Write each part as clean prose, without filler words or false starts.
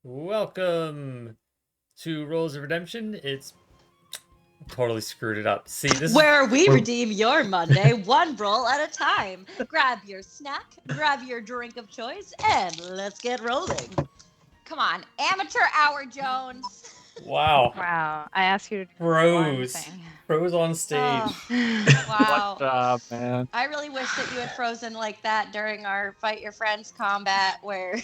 Welcome to Rolls of Redemption. It's totally screwed it up. See, this Where we We're- redeem your Monday one roll at a time. Grab your snack, grab your drink of choice, and let's get rolling. Come on, amateur hour, Jones. wow. Wow, I asked you to do one Froze. thing. Froze on stage. Oh, wow. Good job, man. I really wish that you had frozen like that during our Fight Your Friends combat where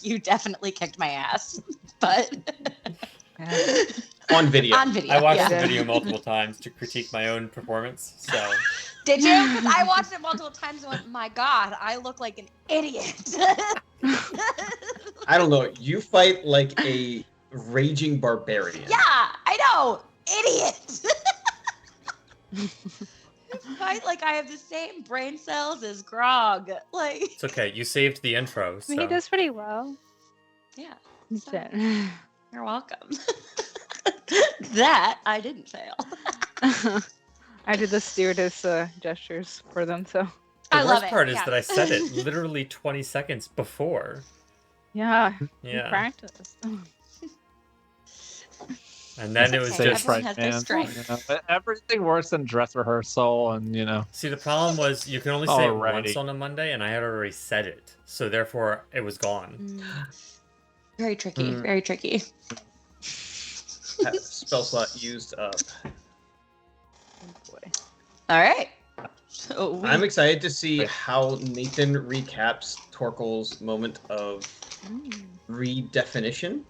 you definitely kicked my ass. But Yeah. On video. on video. I watched yeah. the video multiple times to critique my own performance. So Did you? Because I watched it multiple times and went, my God, I look like an idiot. I don't know. You fight like a raging barbarian. Yeah, I know. Idiot. Fight like I have the same brain cells as Grog. Like, it's okay. You saved the intro. So He does pretty well. yeah, He So- did. you're welcome. That I didn't fail. I did the stewardess gestures for them, so the I worst love it. part is yeah. that I said it literally 20 seconds before. yeah, you Yeah. practiced. And then it was Okay, just everyone has their strength. You know, but everything worse than dress rehearsal, and see, the problem was you can only say it Alrighty. once on a Monday, and I had already said it, so therefore it was gone. Very tricky. Mm. Very tricky. Spell slot used up. Boy. All right. So we... I'm excited to see how Nathan recaps Torkel's moment of redefinition.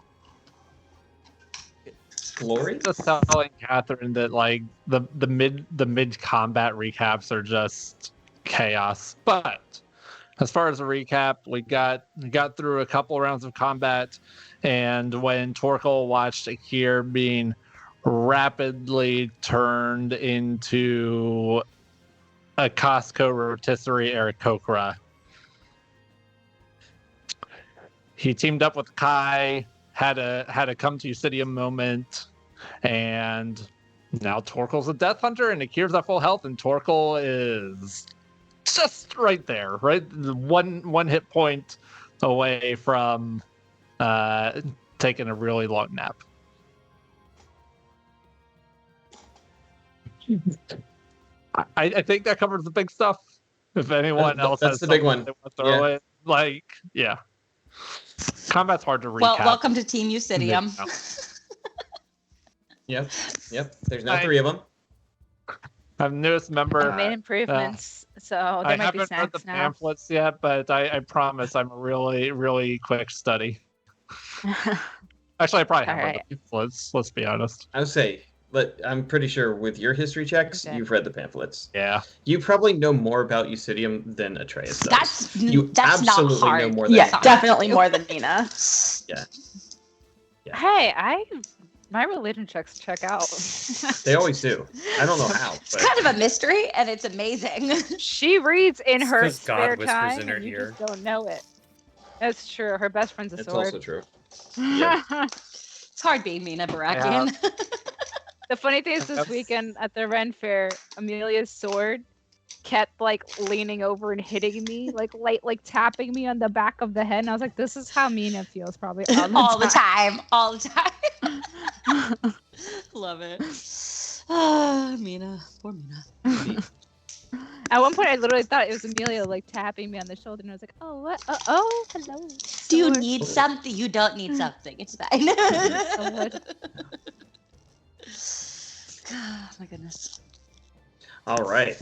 Glory. just telling Catherine that like the mid combat recaps are just chaos. But as far as a recap, we got through a couple rounds of combat, and when Torkel watched Akir being rapidly turned into a Costco rotisserie Aarakocra, he teamed up with Kai, had a come to Eusidium moment, and now Torkel's a Death Hunter and Akir's at full health, and Torkel is just right there, right? The one hit point away from taking a really long nap. I think that covers the big stuff. If anyone else That's has the big something one. they want to throw in, like, yeah. Combat's hard to recap. Well, welcome to Team Eusidium. Yep. There's now I- 3 of them. I'm newest member. I made improvements, so I there might be haven't read the snacks now. pamphlets yet, but I promise I'm a really quick study. Actually, I probably have read Alright. the pamphlets. Let's be honest. I would say, but I'm pretty sure with your history checks, Okay. you've read the pamphlets. Yeah. You probably know more about Eusidium than Atreus does. That's You that's not absolutely know hard. more than That's I not do. hard. more than Nina. Hey, my religion checks check out. They always do. I don't know how. It's But kind of a mystery, and it's amazing. She reads in It's her 'cause God spare whispers time, in her and you ear. just don't know it. That's true. Her best friend's a it's sword. also true. yeah. It's hard being Mina Barakian. The funny thing is, this That's- weekend at the Ren Fair, Amelia's sword kept like leaning over and hitting me, like tapping me on the back of the head, and I was like, "This is how Mina feels probably all the time." All the time. Love it. Ah, Mina. Poor Mina. At one point, I literally thought it was Amelia like tapping me on the shoulder, and I was like, "Oh, what? Oh, hello." Do you sword." need something? You don't need something. It's fine. Sword. Oh my goodness. All right.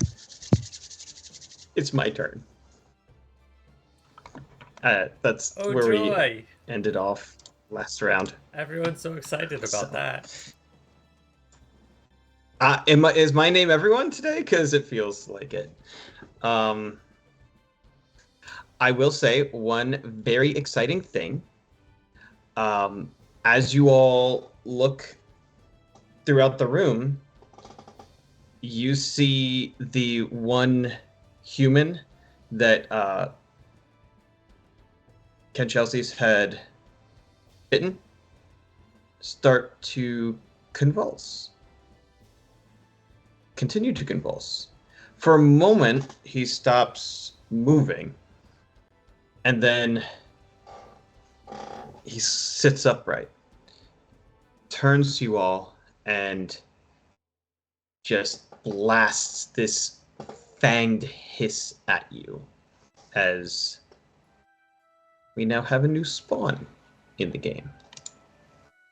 It's my turn. That's Oh where we joy! ended off last round. Everyone's so excited about So- that. Is my name everyone today? Because it feels like it. I will say one very exciting thing. As you all look throughout the room, you see the one human that Ken Chelsea's had bitten start to convulse. Continue to convulse. For a moment, he stops moving. And then he sits upright, turns to you all, and just blasts this fanged hiss at you as we now have a new spawn in the game.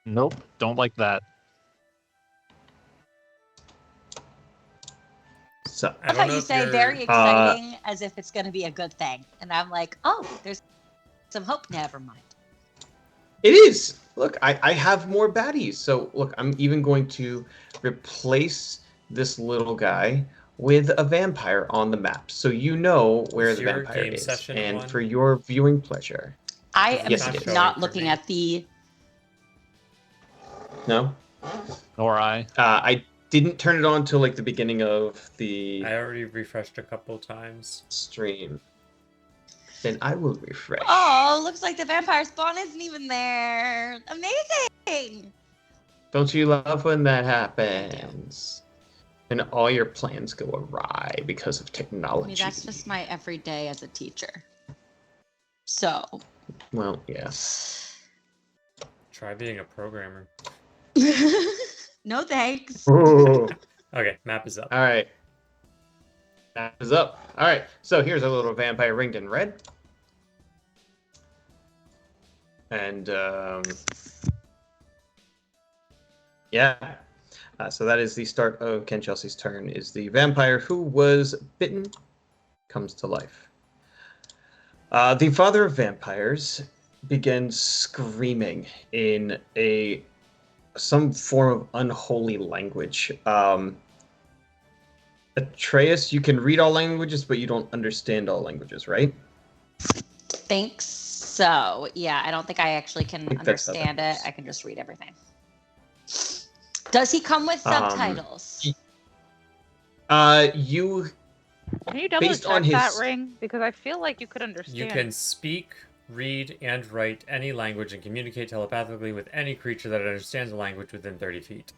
Nope, don't like that. So I thought you say very exciting as if it's going to be a good thing. And I'm like, oh, there's some hope. Never mind. it is. Look, I have more baddies. So look, I'm even going to replace this little guy with a vampire on the map, so you know where Is the your vampire game is, session and on? for your viewing pleasure. I am Yes, it is. not For looking me. at the. No, Nor I. I didn't turn it on till like the beginning of the I already refreshed a couple times. stream. Then I will refresh. Oh, looks like the vampire spawn isn't even there. Amazing. Don't you love when that happens? And all your plans go awry because of I technology. mean, that's just my everyday as a teacher. So. Well, yeah. Try being a programmer. No thanks. Ooh. Okay, map is up. All right. That is up. All right. So here's a little vampire ringed in red. And yeah. So that is the start of Ken Chelsea's turn. Is the vampire who was bitten comes to life. The father of vampires begins screaming in some form of unholy language. Atreus, you can read all languages, but you don't understand all languages, right? Thanks. So, yeah, I don't think I actually can think that's how that understand it. works. I can just read everything. Does he come with subtitles? You Can you double Based check on that his- ring? Because I feel like you could understand. You can speak, read, and write any language and communicate telepathically with any creature that understands the language within 30 feet.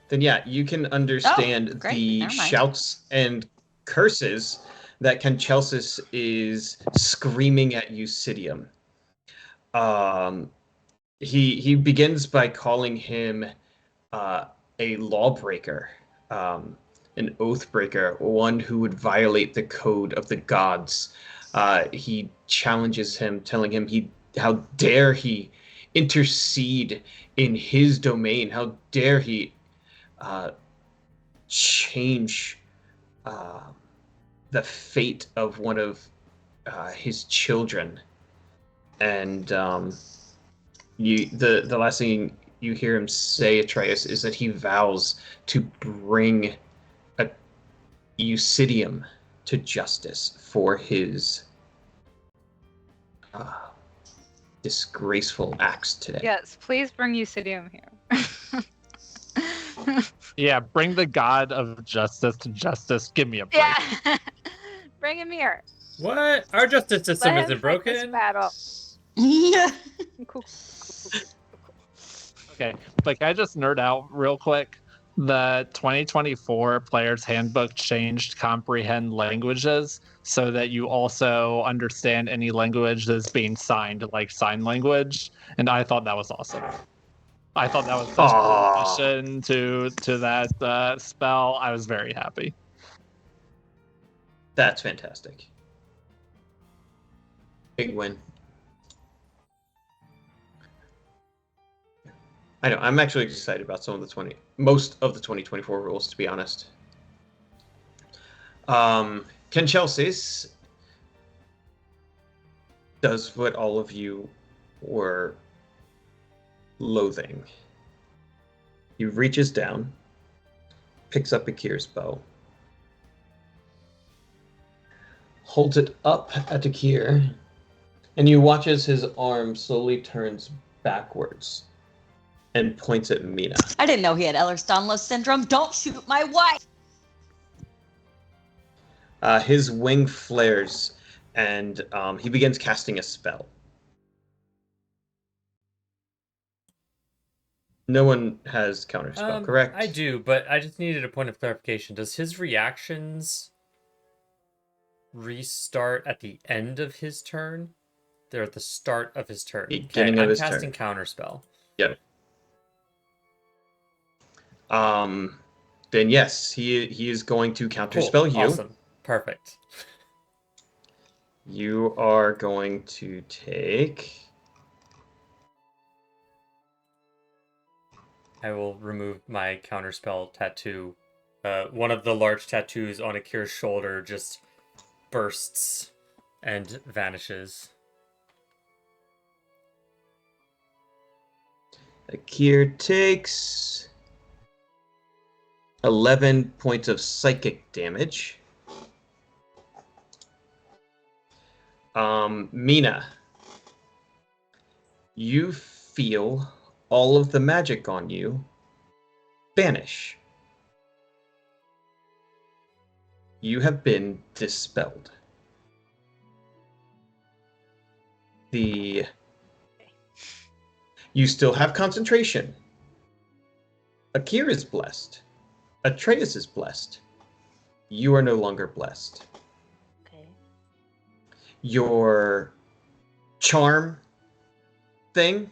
then yeah, you can understand great. the Never mind. shouts and curses that Kenchelsis is screaming at Eucidium. He begins by calling him a lawbreaker, an oath breaker, one who would violate the code of the gods. He challenges him, telling him how dare he intercede in his domain? How dare he change the fate of one of his children? And the last thing you hear him say, Atreus, is that he vows to bring Eucidium to justice for his disgraceful acts today. Yes, please bring Eucidium here. Yeah, bring the god of justice to justice. Give me a break. Yeah. Bring him here. What? Our justice system Let him isn't fight this broken. battle. Cool. Okay, but can I just nerd out real quick? The 2024 Player's Handbook changed comprehend languages so that you also understand any language that's being signed, like sign language, and I thought that was awesome. I thought that was such Aw. a addition to that spell. I was very happy. That's fantastic. Big win. I know. I'm actually excited about most of the 2024 rules, to be honest. Kenchelsis does what all of you were loathing. He reaches down, picks up Akir's bow, holds it up at Akir, and you watch as his arm slowly turns backwards and points at Mina. I didn't know he had Ehlers-Danlos syndrome. Don't shoot my wife. His wing flares, and he begins casting a spell. No one has counterspell, correct? I do, but I just needed a point of clarification. Does his reactions restart at the end of his turn? They're at the start of his turn. Beginning of I'm his casting turn. Counterspell. Yep. Then yes, he is going to counterspell you. Awesome. Perfect. You are going to take. I will remove my Counterspell tattoo. One of the large tattoos on Akira's shoulder just bursts and vanishes. Akir takes 11 points of psychic damage. Mina, you feel all of the magic on you vanish. You have been dispelled. You still have concentration. Akira is blessed. Atreus is blessed. You are no longer blessed. Okay. Your charm thing,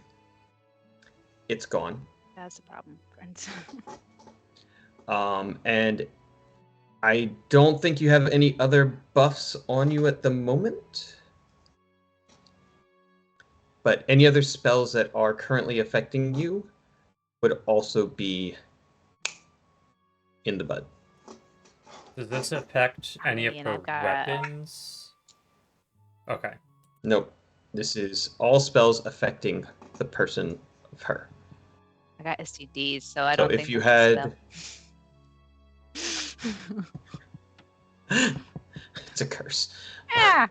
it's gone. That's the problem, friends. And I don't think you have any other buffs on you at the moment. But any other spells that are currently affecting you would also be in the bud. Does this affect any of mean, her I've got- weapons? Okay. Nope. This is all spells affecting the person of her. I got STDs, so I So don't if think you that's a had... spell. It's a curse. Ah,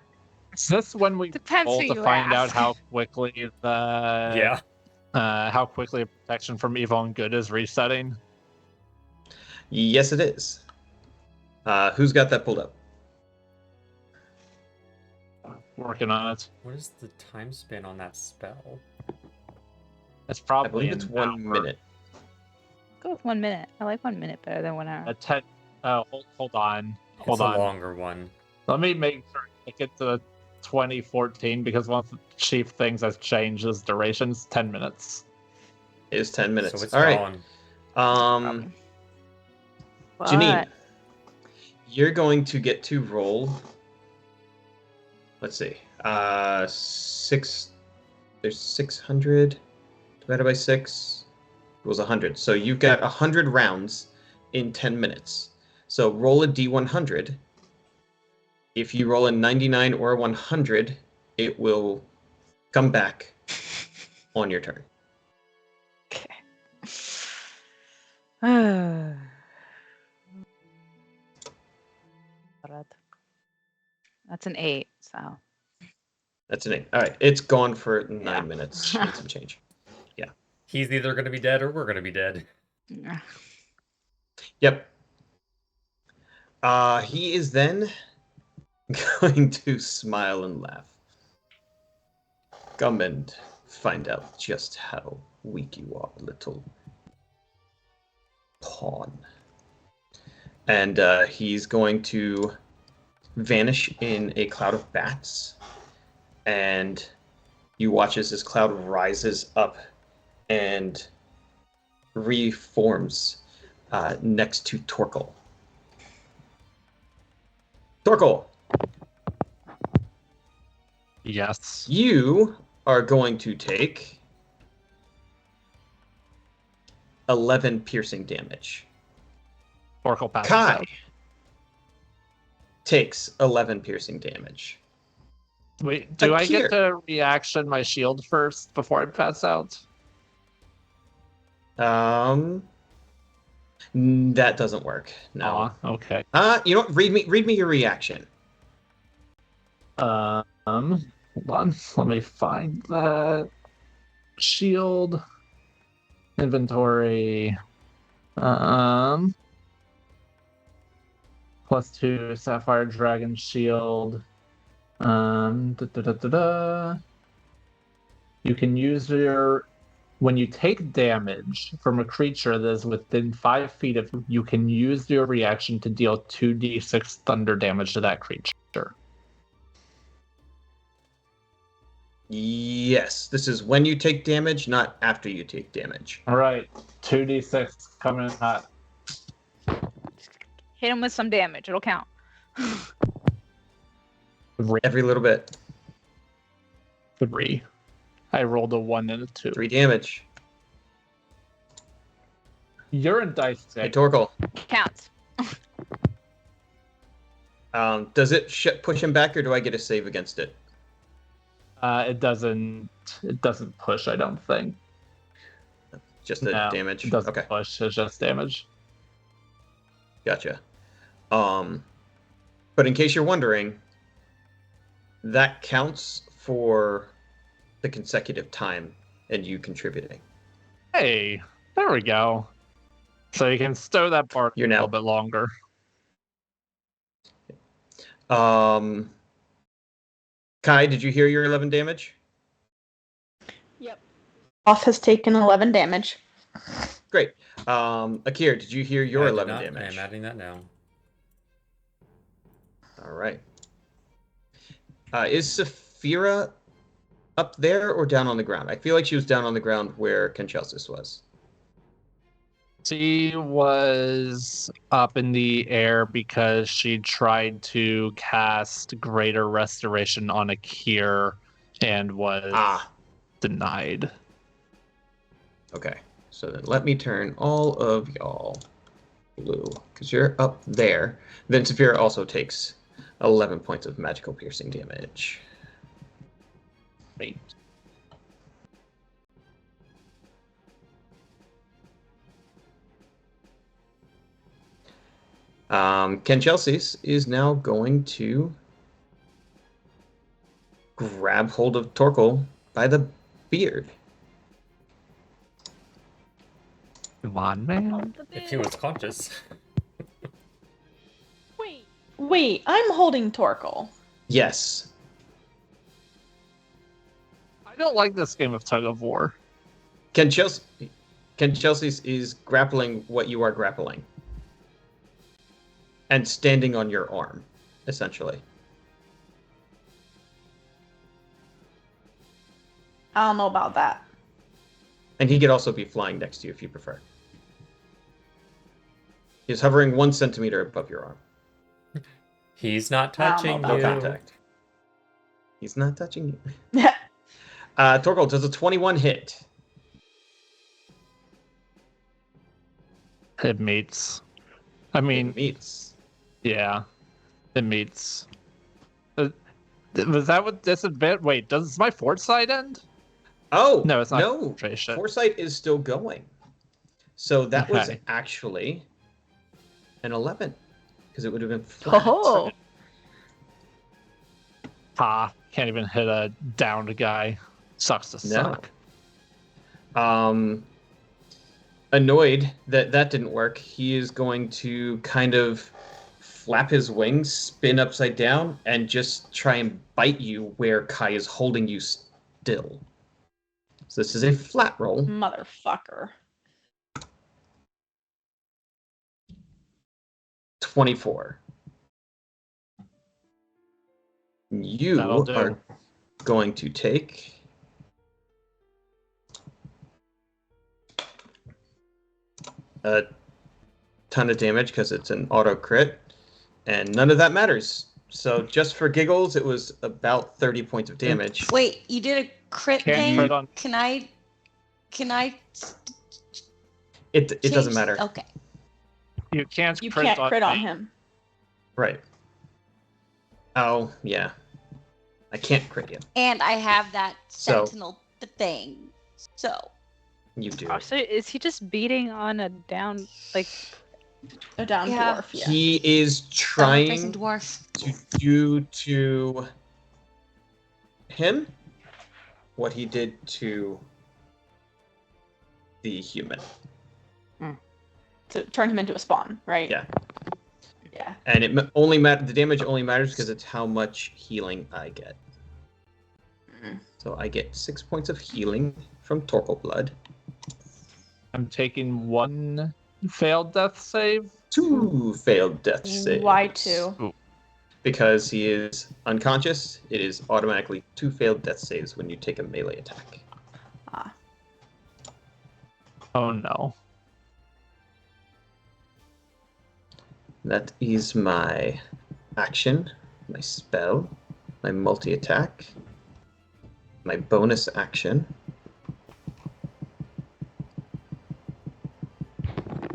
Is this when we depends roll who to you find out ask. how quickly Yeah. how quickly protection from evil and good is resetting? Yes, it is. Who's got that pulled up? Working on it. What is the time span on that spell? It's I probably believe it's an 1 hour. minute. Go with 1 minute. I like 1 minute better than 1 hour. A 10. Hold on. Hold It's on. a longer one. Let me make sure I get to 2014 because one of the chief things that's changed is durations 10 minutes. It is 10 minutes. So it's All right. gone. Janine, But you're going to get to roll. Let's see. There's 600 divided by 6 equals 100. So you've got 100 rounds in 10 minutes. So roll a D100. If you roll a 99 or a 100, it will come back on your turn. okay. That's an 8, so That's an 8. All right. It's gone for 9 Yeah. minutes and some change. He's either going to be dead or we're going to be dead. yeah. Yep. He is then going to smile and laugh. Come and find out just how weak you are, little pawn. And he's going to vanish in a cloud of bats. And you watch as this cloud rises up and reforms next to Torkel. Torkel, Yes. you are going to take 11 piercing damage. Oracle passes Kai out. takes 11 piercing damage. Wait, do I Akir. get to reaction my shield first before I pass out? That doesn't work. No. Aw, okay. You know what? Read me your reaction. Hold on. Let me find that shield inventory. +2 Sapphire Dragon Shield. You can use when you take damage from a creature that is within 5 feet of you, you can use your reaction to deal 2d6 thunder damage to that creature. Yes, this is when you take damage, not after you take damage. All right, 2d6 coming in hot. Hit him with some damage. It'll count. Every little bit. 3. I rolled a 1 and a 2. 3 damage. You're in dice Hey, deck. Torkel. Counts. Does it push him back, or do I get a save against it? It doesn't push, I don't think. Just the No, damage? It doesn't Okay, push, it's just damage. gotcha. But in case you're wondering, that counts for the consecutive time and you contributing. Hey, there we go. So you can stow that part You're a now- little bit longer. Kai, did you hear your 11 damage? Off has taken 11 damage. Great. Akir, did you hear your I did 11 not. I damage? am adding that now. All right. Is Saphira up there or down on the ground? I feel like she was down on the ground where Kenchelsis was. She was up in the air because she tried to cast Greater Restoration on Akir and was denied. Okay. So then let me turn all of y'all blue, because you're up there. Then Saphira also takes 11 points of magical piercing damage. Great. Kenchelsis is now going to grab hold of Torkel by the beard. Come on, man. If he was conscious. Wait, I'm holding Torkel. Yes. I don't like this game of tug of war. Kenchelsis is grappling what you are grappling. And standing on your arm, essentially. I don't know about that. And he could also be flying next to you if you prefer. He's hovering 1 centimeter above your arm. He's not I don't touching know No you. contact. He's not touching you. Torkel, does a 21 hit? It meets. I mean, It meets. yeah, it meets. Was that what disadvantage? Wait, does my foresight end? Oh! No, it's not No, concentration. Foresight is still going. So that was Okay. actually an 11. Because it would have been flat. Oh, Ha! Can't even hit a downed guy. Sucks to No. suck. Annoyed that that didn't work, he is going to kind of flap his wings, spin upside down, and just try and bite you where Kai is holding you still. So this is a flat roll. motherfucker. 24. You That'll do. are going to take a ton of damage because it's an auto crit, and none of that matters. So just for giggles, it was about 30 points of damage. Wait, you did a crit Can't thing? crit on. Can I? It doesn't change- matter. Okay. You can't You crit can't on crit on me. him. Right. Oh, yeah. I can't crit you. And I have that So- sentinel thing. So You do. Oh, so is he just beating on a down like? A down Yeah. dwarf, yeah. He is facing trying dwarf. to do to him what he did to the human. To turn him into a spawn, right? Yeah. Yeah. And it the damage only matters because it's how much healing I get. Mm. So I get 6 points of healing from Torkel Blood. I'm taking 1 failed death save. 2 failed death saves. Why two? because he is unconscious, it is automatically 2 failed death saves when you take a melee attack. Oh no. That is my action, my spell, my multi-attack, my bonus action.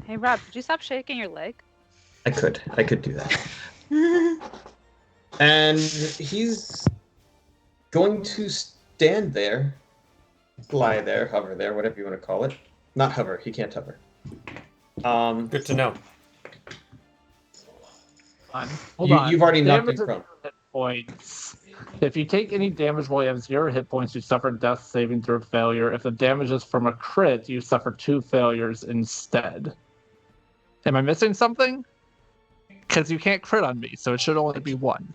Hey Rob, could you stop shaking your leg? I could do that. And he's going to stand there, lie there, hover there, whatever you want to call it. Not hover, he can't hover. Good to know. Hold on. You've already knocked him Damage prone. hit points. If you take any damage while you have 0 hit points, you suffer death saving throw failure. If the damage is from a crit, you suffer 2 failures instead. Am I missing something? Because you can't crit on me, so it should only be 1.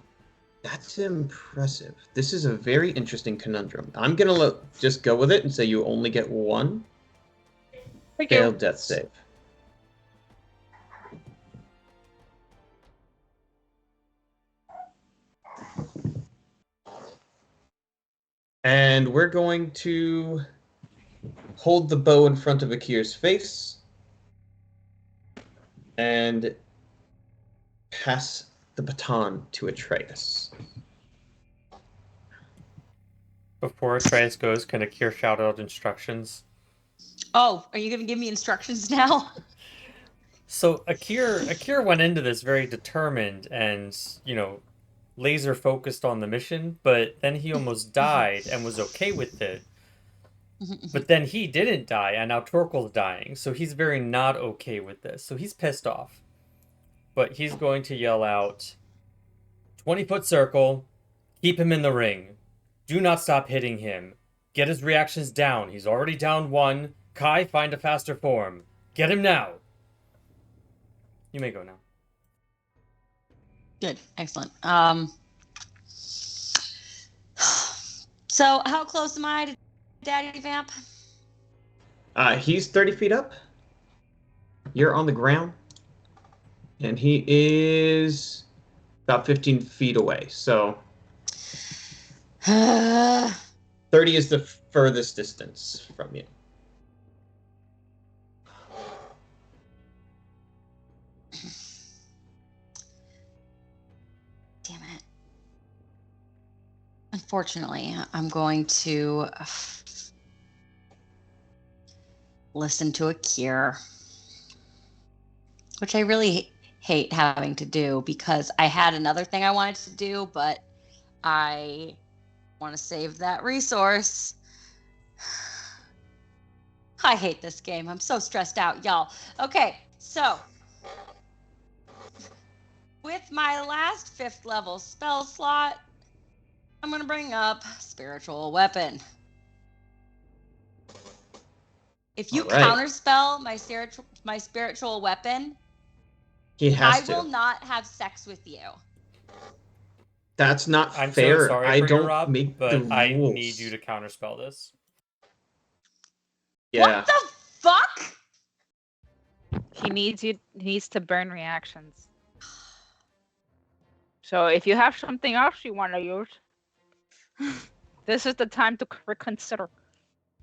That's impressive. This is a very interesting conundrum. I'm going to just go with it and say you only get 1 Thank you. failed death save. And we're going to hold the bow in front of Akir's face and pass the baton to Atreus. Before Atreus goes, can Akir shout out instructions? Oh, are you gonna give me instructions now? So Akir went into this very determined and, laser focused on the mission, but then he almost died and was okay with it. But then he didn't die, and now Torkel's dying, so he's very not okay with this. So he's pissed off. But he's going to yell out, 20-foot circle, keep him in the ring. Do not stop hitting him. Get his reactions down. He's already down 1. Kai, find a faster form. Get him now. You may go now. Good, excellent. So how close am I to Daddy Vamp? He's 30 feet up. You're on the ground. And he is about 15 feet away. So 30 is the furthest distance from you. Damn it. Unfortunately, I'm going to listen to Akir, which I really hate having to do because I had another thing I wanted to do, but I want to save that resource. I hate this game. I'm so stressed out, y'all. Okay, so with my last 5th level spell slot, I'm going to bring up Spiritual Weapon. If you All right. counterspell my spiritual weapon, He has I to. will not have sex with you. That's not I'm fair. so sorry I for don't you, Rob, make but the rules. I need you to counterspell this. Yeah. What the fuck? He needs to burn reactions. So if you have something else you want to use, this is the time to reconsider.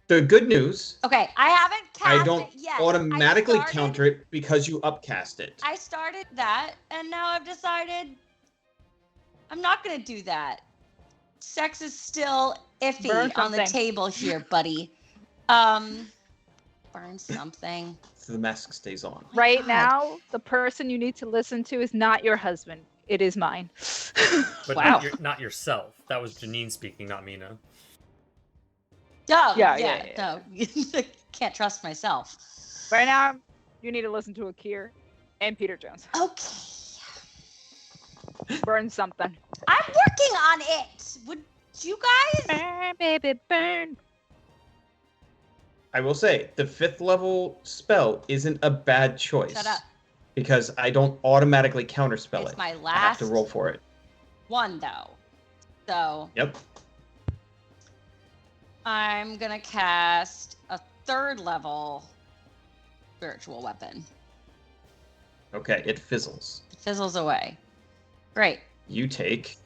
The good news, Okay, I haven't cast I don't it yet. automatically I started- counter it because you upcast it. I started that, and now I've decided I'm not going to do that. Sex is still iffy Burn on the something. table here, buddy. Burn something. So the mask stays on. My Right God. now, the person you need to listen to is not your husband. It is mine. But Wow. not yourself. That was Janine speaking, not Mina. Oh, Yeah. no. Can't trust myself. Right now, you need to listen to Akir and Peter Jones. Okay. Burn something. I'm working on it. Would you guys? Burn, baby, burn. I will say, the 5th level spell isn't a bad choice. Shut up. Because I don't automatically counterspell It's it. my I have last to roll for it. one, though. So Yep. I'm going to cast a 3rd level spiritual weapon. Okay, it fizzles. It fizzles away. Great. You take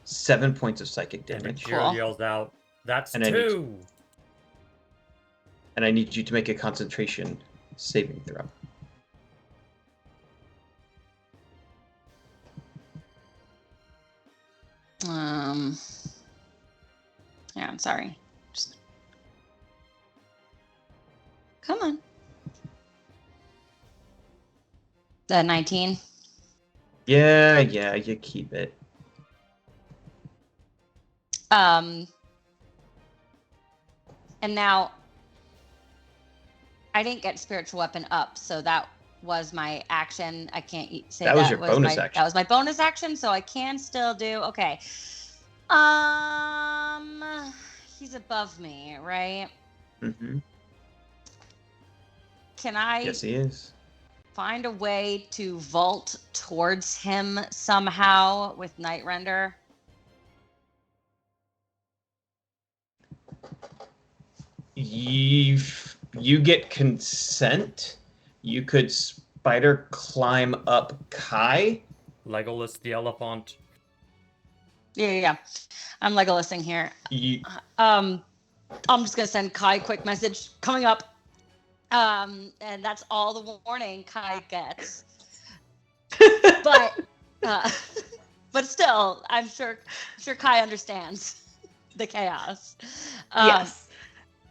7 points of psychic And damage. Akira Cool. yells out, "That's And I need- 2!" And I need you to make a concentration saving throw. Yeah, I'm sorry. Just... Come on. The 19. Yeah, you keep it. And now I didn't get spiritual weapon up, so that was my action. I can't say That was your bonus my, action. That was my bonus action, so I can still do. Okay. He's above me, right? Mm-hmm. Can I Yes, he is. find a way to vault towards him somehow with Night Render? You get consent. You could spider climb up Kai. Legolas the elephant. Yeah. I'm Legolasing here. You, I'm just gonna send Kai a quick message coming up. And that's all the warning Kai gets. But but still, I'm sure Kai understands the chaos. Yes.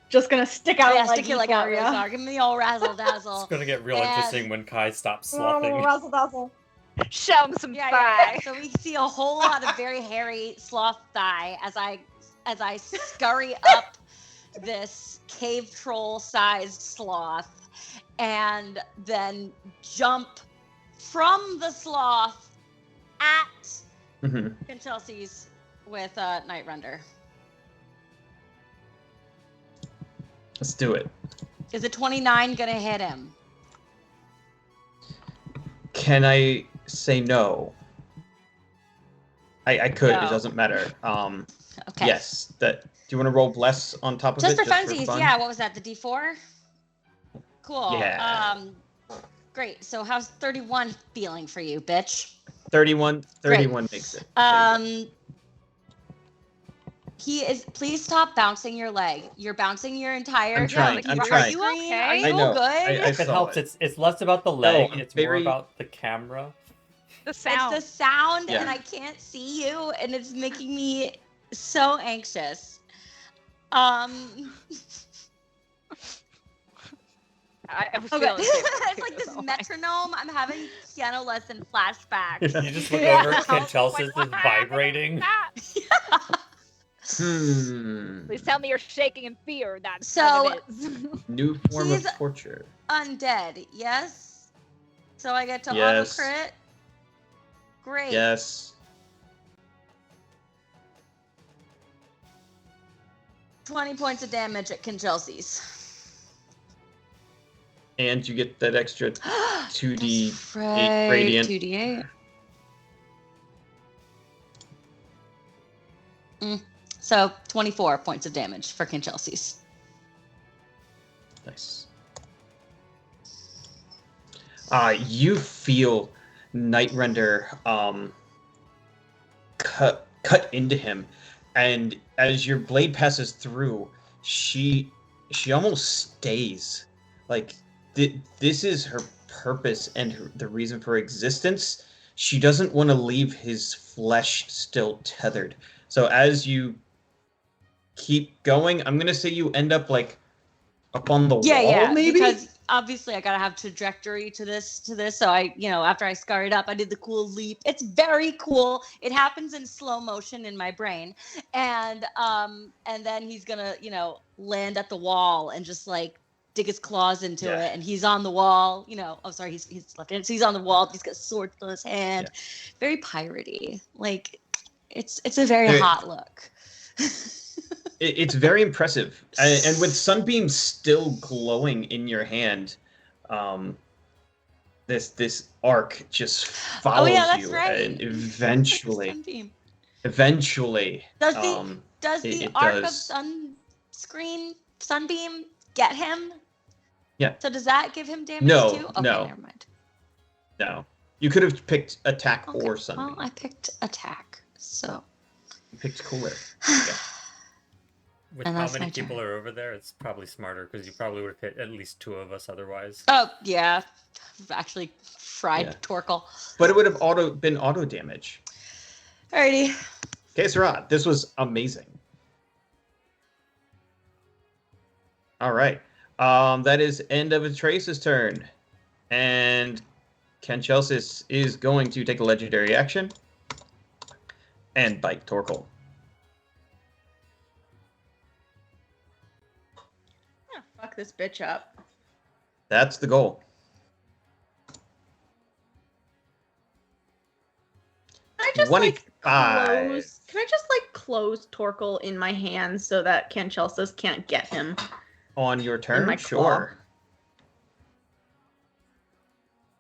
Just gonna stick out Yeah, like stick your leg out for really ya. hard. Give me the old razzle It's dazzle. gonna get real And- interesting when Kai stops slothing. Razzle dazzle. Show him some Yeah. thigh. So we see a whole lot of very hairy sloth thigh as I scurry up this cave troll sized sloth and then jump from the sloth at Mhm. Chelsea's with Night Render. Let's do it. Is a 29 gonna hit him? Can I say no? I could. No. It doesn't matter. Okay. Yes. That. Do you want to roll bless on top of Just it? for funsies, fun? yeah. What was that? The D4? Cool. Yeah. Great. So how's 31 feeling for you, bitch? 31 makes it. He is. Please stop bouncing your leg. You're bouncing your entire. I'm trying, I'm Are trying. you okay? Are I you know, good? If it saw helps, it. it's less about the leg. I'm It's more very- about the camera. The sound. It's the sound, Yeah. and I can't see you, and it's making me so anxious. I was okay. feeling It's like this metronome. I'm having piano lesson flashbacks. You just look Yeah. over at Like, Chelsea's is what vibrating. happened? Ah, Hmm. Please tell me you're shaking in fear. That's So- what it is. New form He's- of torture. Undead, yes. So I get to Yes. auto crit. Great. Yes. 20 points of damage at Chelsea's. And you get that extra 2d8 That's right, radiant. 2d8. So 24 points of damage for Chelsea's. Nice. You feel Night Render cut into him, and as your blade passes through, she almost stays. Like this is her purpose and the reason for existence. She doesn't want to leave his flesh still tethered. So as you keep going, I'm gonna say you end up like up on the wall, maybe. Because obviously I gotta have trajectory to this. So I, after I scurried up, I did the cool leap. It's very cool. It happens in slow motion in my brain, and then he's gonna, land at the wall and just like dig his claws into Yeah. it, and he's on the wall. Oh, sorry, he's left-handed, so he's on the wall. He's got a sword in his hand. Very piratey. Like, it's a very Very- hot look. It's very impressive, and with sunbeams still glowing in your hand, this arc just follows that's you, right. and eventually, Sunbeam. does Does the it arc of does. sunbeam get him? So does that give him damage No, too? Okay, no. never mind. No. You could have picked attack Okay. or sunbeam. Well, I picked attack, so. You picked cooler. With And how that's many my people turn. are over there, it's probably smarter because you probably would have hit at least 2 of us otherwise. Oh yeah, I've actually fried Yeah. Torkel. But it would have been auto damage. Alrighty. Okay, Sarat, this was amazing. All right. That is end of Trace's turn. And Kanchelsis is going to take a legendary action and bite Torkel. Oh, fuck this bitch up. That's the goal. Can I just like 25. close? Can I just like close Torkel in my hands so that Kanchelsis can't get him? On your turn? my Sure.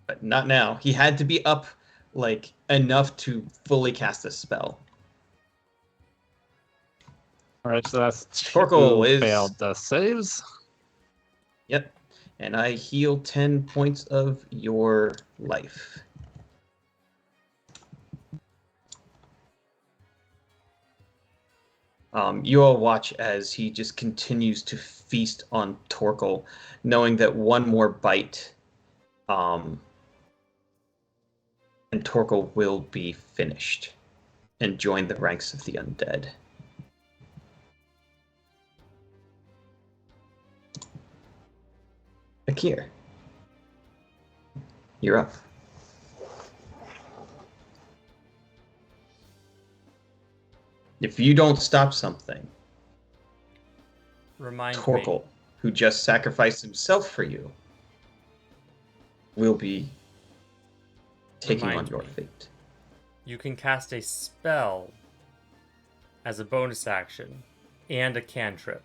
But not now. He had to be up like enough to fully cast a spell. All right, so that's Torkel 2 is- failed saves. Yep. And I heal 10 points of your life. You all watch as he just continues to feast on Torkel, knowing that one more bite, and Torkel will be finished and join the ranks of the undead. Akir, you're up. If you don't stop something, Remind me. Torkel, who just sacrificed himself for you, will be taking on Remind your me. fate. You can cast a spell as a bonus action and a cantrip.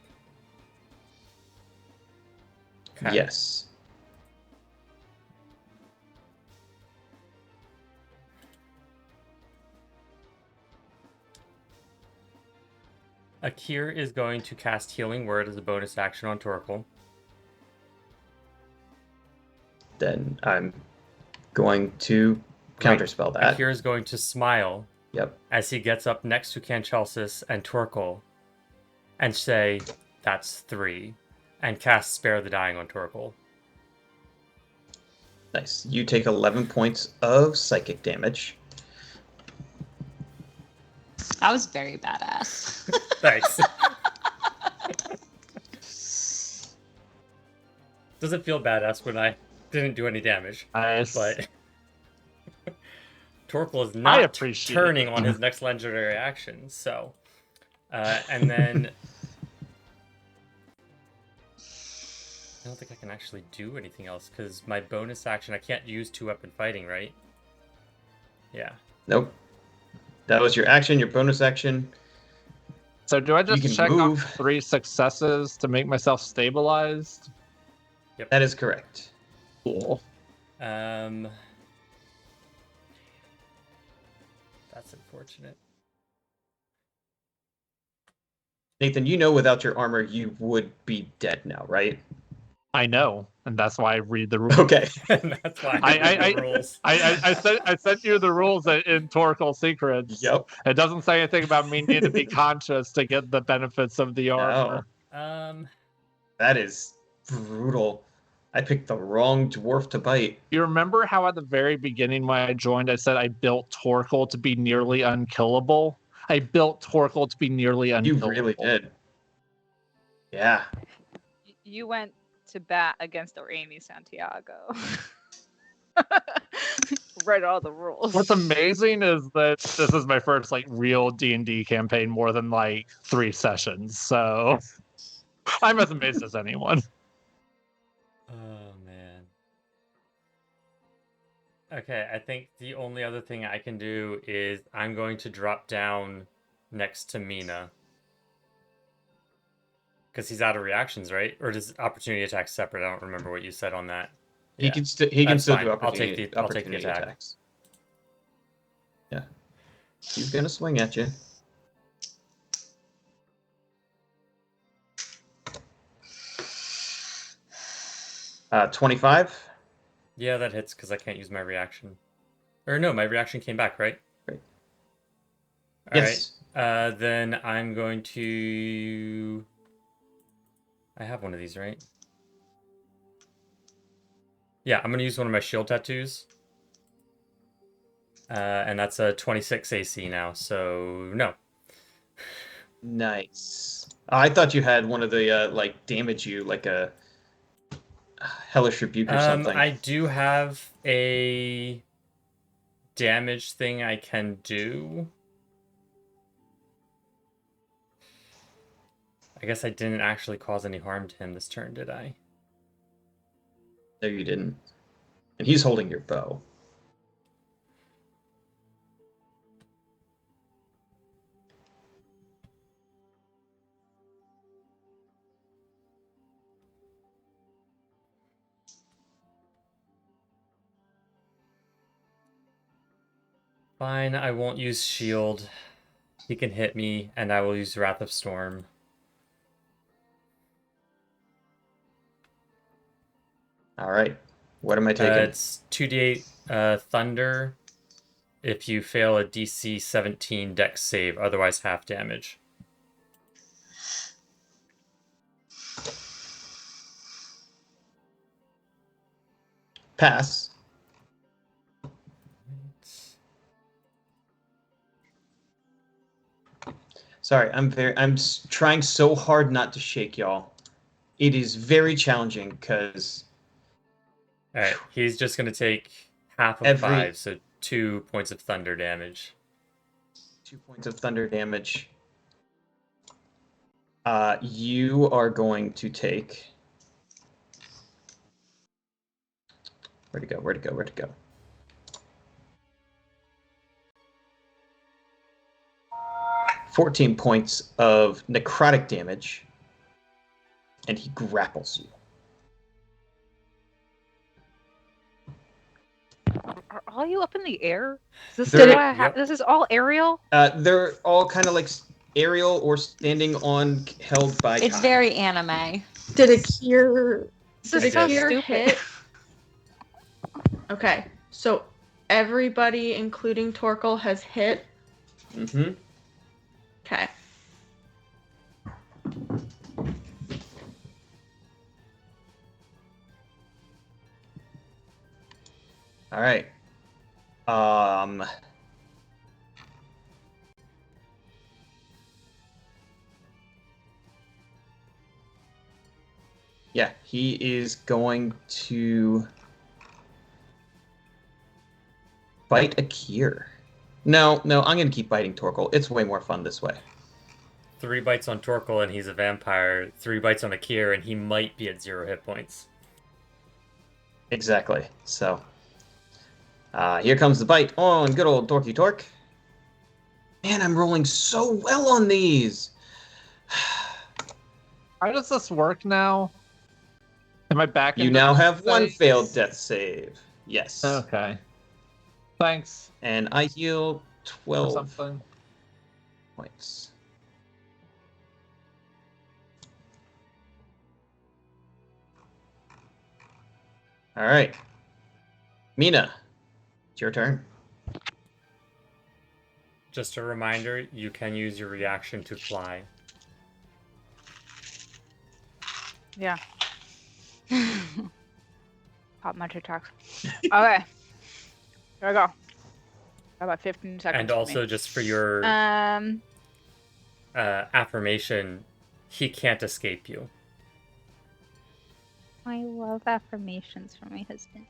Okay. Yes. Akir is going to cast Healing Word as a bonus action on Torkel. Then I'm going to counterspell that. Akir is going to smile Yep. as he gets up next to Kanchelsis and Torkel and say, "That's 3," and cast Spare the Dying on Torkel. Nice. You take 11 points of psychic damage. That was very badass. Thanks. Doesn't feel badass when I didn't do any damage, Nice. but Torkel is I not appreciate turning it. on his next legendary action, so and then I don't think I can actually do anything else because my bonus action I can't use 2-weapon fighting, right? Yeah. Nope. That was your action, your bonus action. So do I can just check move. off 3 successes to make myself stabilized? That is correct. Cool. That's unfortunate. Nathan, you know without your armor you would be dead now, right? I know, and that's why I read the rules. Okay. And that's why I read the rules. I sent you the rules in Torkel Secrets. Yep. It doesn't say anything about me needing to be conscious to get the benefits of the armor. That is brutal. I picked the wrong dwarf to bite. You remember how at the very beginning when I joined, I said I built Torkel to be nearly unkillable? I built Torkel to be nearly You unkillable. really did. Yeah. You went to bat against our Amy Santiago. Read all the rules. What's amazing is that this is my first like real D&D campaign more than like 3 sessions. So I'm as amazed as anyone. Oh man. Okay, I think the only other thing I can do is I'm going to drop down next to Mina. Because he's out of reactions, right? Or does opportunity attack separate? I don't remember what you said on that. He Yeah. can still That's do fine. I'll take opportunity, the- I'll take the opportunity attack. attacks. Yeah. He's gonna swing at you. 25. Yeah, that hits because I can't use my reaction. Or no, my reaction came back, right? Right. All Yes. right. Then I'm going to. I have one of these, right? Yeah, I'm gonna use one of my shield tattoos. And that's a 26 AC now, so no. Nice. I thought you had one of the like damage you like a hellish rebuke or something. I do have a damage thing I can do. I guess I didn't actually cause any harm to him this turn, did I? No, you didn't. And he's holding your bow. Fine, I won't use shield. He can hit me, and I will use Wrath of Storm. All right. What am I taking? It's 2d8 thunder if you fail a DC 17 dex save, otherwise half damage. Pass. Sorry, I'm trying so hard not to shake y'all. It is very challenging because Alright, he's just going to take half of 5, so 2 points of thunder damage. 2 points of thunder damage. You are going to take... Where'd it go? Where'd it go? Where'd it go? $14 points of necrotic damage, and he grapples you. Are all you up in the air? Is this, Yep. this is all aerial? They're all kind of like aerial or standing on, held by. It's Kai. very anime. Did Akir This is so stupid. hit? Okay, so everybody, including Torkel, has hit. Mm-hmm. Okay. All right. Yeah, he is going to bite Akir. No, I'm going to keep biting Torkel. It's way more fun this way. 3 bites on Torkel and he's a vampire. 3 bites on Akir and he might be at 0 hit points. Exactly. So, here comes the bite on good old Dorky Torque. Man, I'm rolling so well on these. How does this work now? Am I back? You into now the have 1 phase? failed death save. Yes. Okay. Thanks. And I heal For 12 something. points. All right. Mina, it's your turn. Just a reminder, you can use your reaction to fly. Yeah. Pop my TikToks. Okay. Here we go. About 15 seconds. And for also, me. just for your affirmation, he can't escape you. I love affirmations from my husband.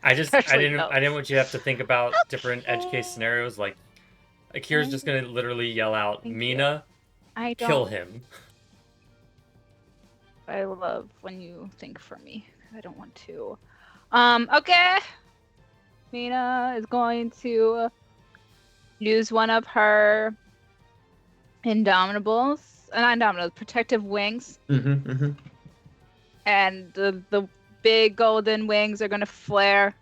I Especially didn't those. want you to have to think about different edge case scenarios. Like, Akira's just gonna literally yell out, Thank you. "Mina, I don't. kill him." I love when you think for me. I don't want to. Okay. Mina is going to use one of her not protective wings, Mm-hmm. and the big golden wings are gonna flare,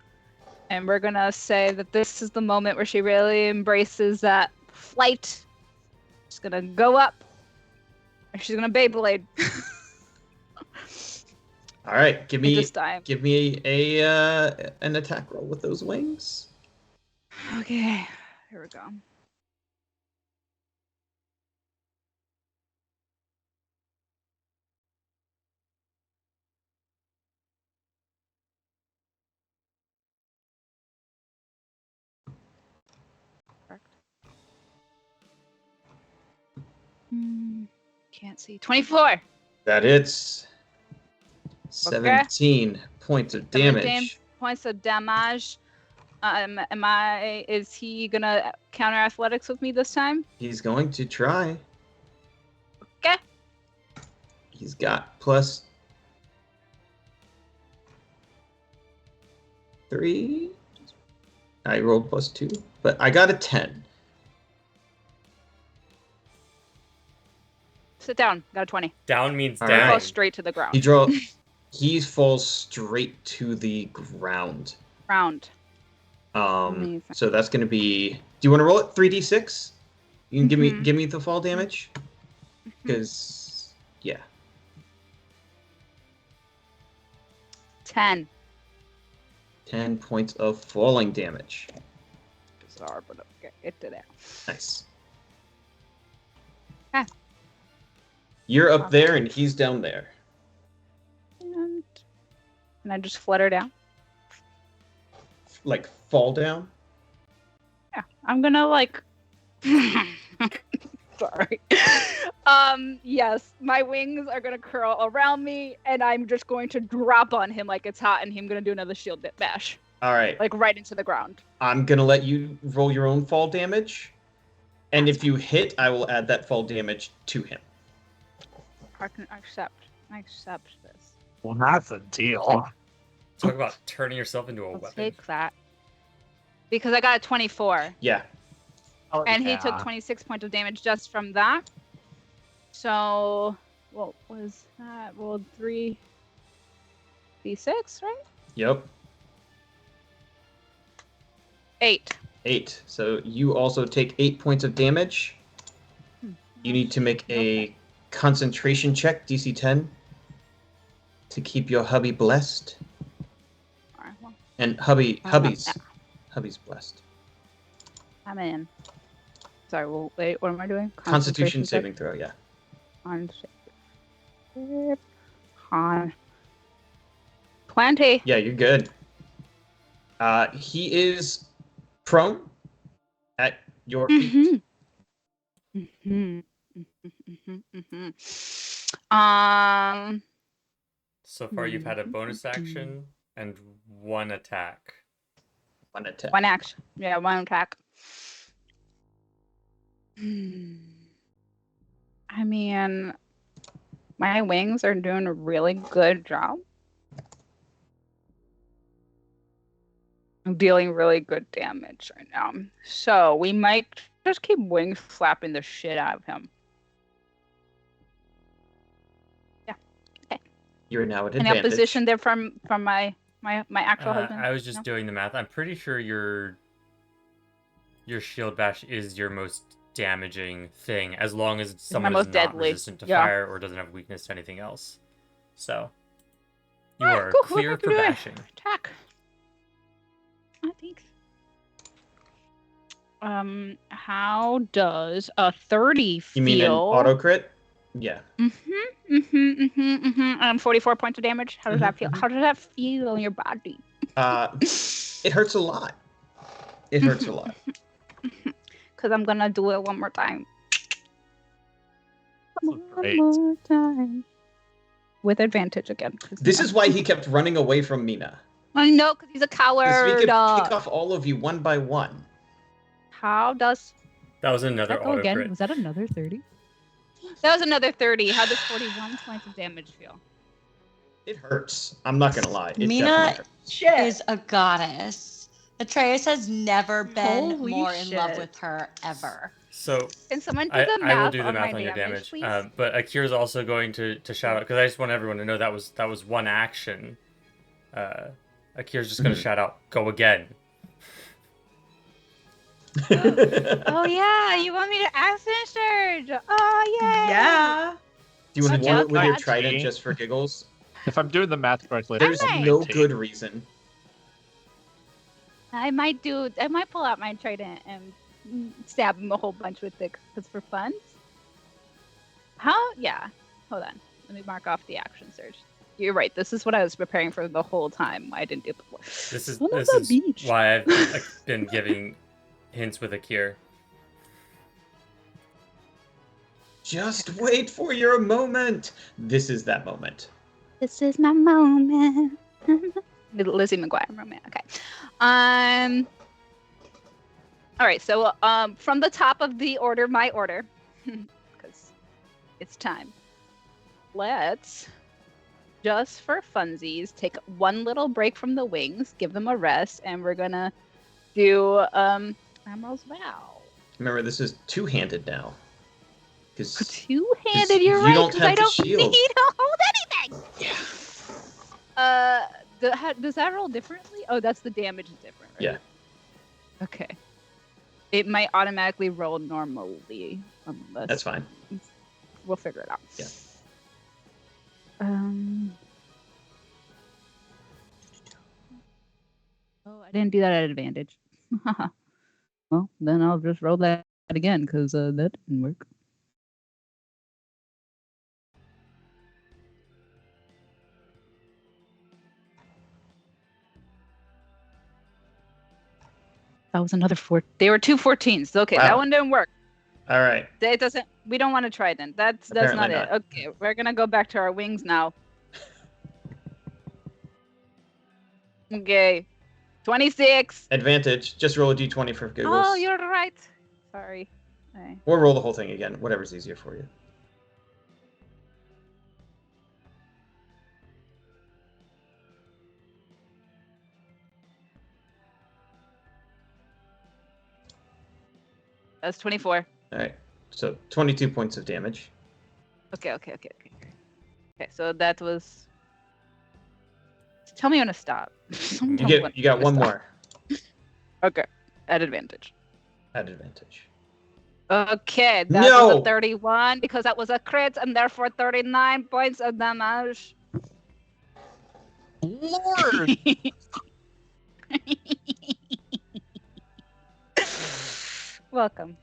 and we're gonna say that this is the moment where she really embraces that flight. She's gonna go up, and she's gonna Beyblade. All right, give me This time. an attack roll with those wings. Okay, here we go. Can't see. 24. That it's 17 points of 17 damage. points of damage. Is he gonna counter athletics with me this time? He's going to try. Okay. He's got +3. I rolled +2, but I got a 10. Sit down. Got a 20. Down means All down. right. Fall straight to the ground. He falls straight to the ground. Ground. Amazing. So that's going to be. Do you want to roll it 3d6? You can Mhm. give me the fall damage, because yeah. 10. 10 points of falling damage. Bizarre, but okay, it did it. Nice. Ah. You're up there and he's down there. And I just flutter down. Like fall down. Yeah, I'm gonna like. Sorry. Yes, my wings are gonna curl around me, and I'm just going to drop on him like it's hot, and him gonna do another shield bash, All right. like right into the ground. I'm going to let you roll your own fall damage. And if you hit, I will add that fall damage to him. I can accept. I accept this. Well, that's a deal. Talk about turning yourself into a I'll weapon. take that. Because I got a 24, Yeah. Oh, and he yeah. took 26 points of damage just from that. So, what was that? Rolled 3d6, right? Yep. 8. 8. So you also take 8 points of damage. You need to make a concentration check, DC 10, to keep your hubby blessed. Alright, well, And yeah. hubby's blessed. I'm in. Sorry, well, wait, what am I doing? Constitution check? saving throw, yeah. On 20. Yeah, you're good. He is prone at your feet. Mm-hmm. Um, So far, you've had a bonus action and one attack. One attack. one action. Yeah, one attack. I mean, my wings are doing a really good job. I'm dealing really good damage right now. So we might just keep wing flapping the shit out of him. You're now at Any advantage. opposition there from my actual husband? I was just No? doing the math. I'm pretty sure your shield bash is your most damaging thing, as long as someone most is not deadly. resistant to Yeah. fire or doesn't have weakness to anything else. So you Alright, are cool. clear What for am I doing? bashing. Attack. I think. How does a 30 feel? You mean an auto crit? Yeah. 44 points of damage. How does that feel? Mhm. How does that feel in your body? It hurts a lot. It hurts a lot. Because I'm gonna do it one more time. One Great. more time. With advantage again. 'cause This I'm- is why he kept running away from Mina. I know, because he's a Because we coward. could pick off all of you one by one. How does That was Did another that go auto again? crit. Was that another 30? that was another 30? How does 41 points of damage feel? It hurts. I'm not gonna lie. It Mina- definitely hurts. Shit. Is a goddess. Atreus has never been Holy more in love shit. with her ever. So Can someone do I the will math do the on math my on your damage, damage. please? But Akira's also going to shout out, because I just want everyone to know that was one action. Akira's just going to Mhm. shout out, "Go again." Oh yeah, you want me to accent surge? Oh yeah. Yeah. Do you want to Okay, do it with your okay. trident just for giggles? If I'm doing the math correctly, There's that's no 19. good reason. I might pull out my trident and stab him a whole bunch with it because for fun. Yeah. Hold on. Let me mark off the action surge. You're right. This is what I was preparing for the whole time. I didn't do it before. This is Son of this a is beach. why I've been giving hints with Akir. Just wait for your moment. This is that moment. This is my moment. Lizzie McGuire moment. Okay. All right. So from the top of the order, my order, because it's time. Let's just for funsies take one little break from the wings, give them a rest, and we're gonna do Admiral's Vow. Remember, this is two-handed now. Because Two-handed, you're you right. don't 'Cause have I the don't shield. need to hold anything. yeah. Does that roll differently? Oh, that's the damage is different, right? Yeah. Okay. It might automatically roll normally, unless That's fine. we'll figure it out. Yeah. Oh, I didn't do that at advantage. Well, then I'll just roll that again because that didn't work. That was another 4. They were two 14s. Okay, Wow. that one didn't work. All right. It doesn't. We don't want to try then. That's Apparently not it. not. Okay, we're gonna go back to our wings now. Okay, 26. Advantage. Just roll a d20 for giggles. Oh, you're right. Sorry. Okay. Or roll the whole thing again. Whatever's easier for you. That's 24. All right. So 22 points of damage. Okay. Okay, so that was. Tell me when to stop. You got one more Okay, at advantage. at advantage. Okay, that No! was a 31 because that was a crit and therefore 39 points of damage. Lord! Welcome.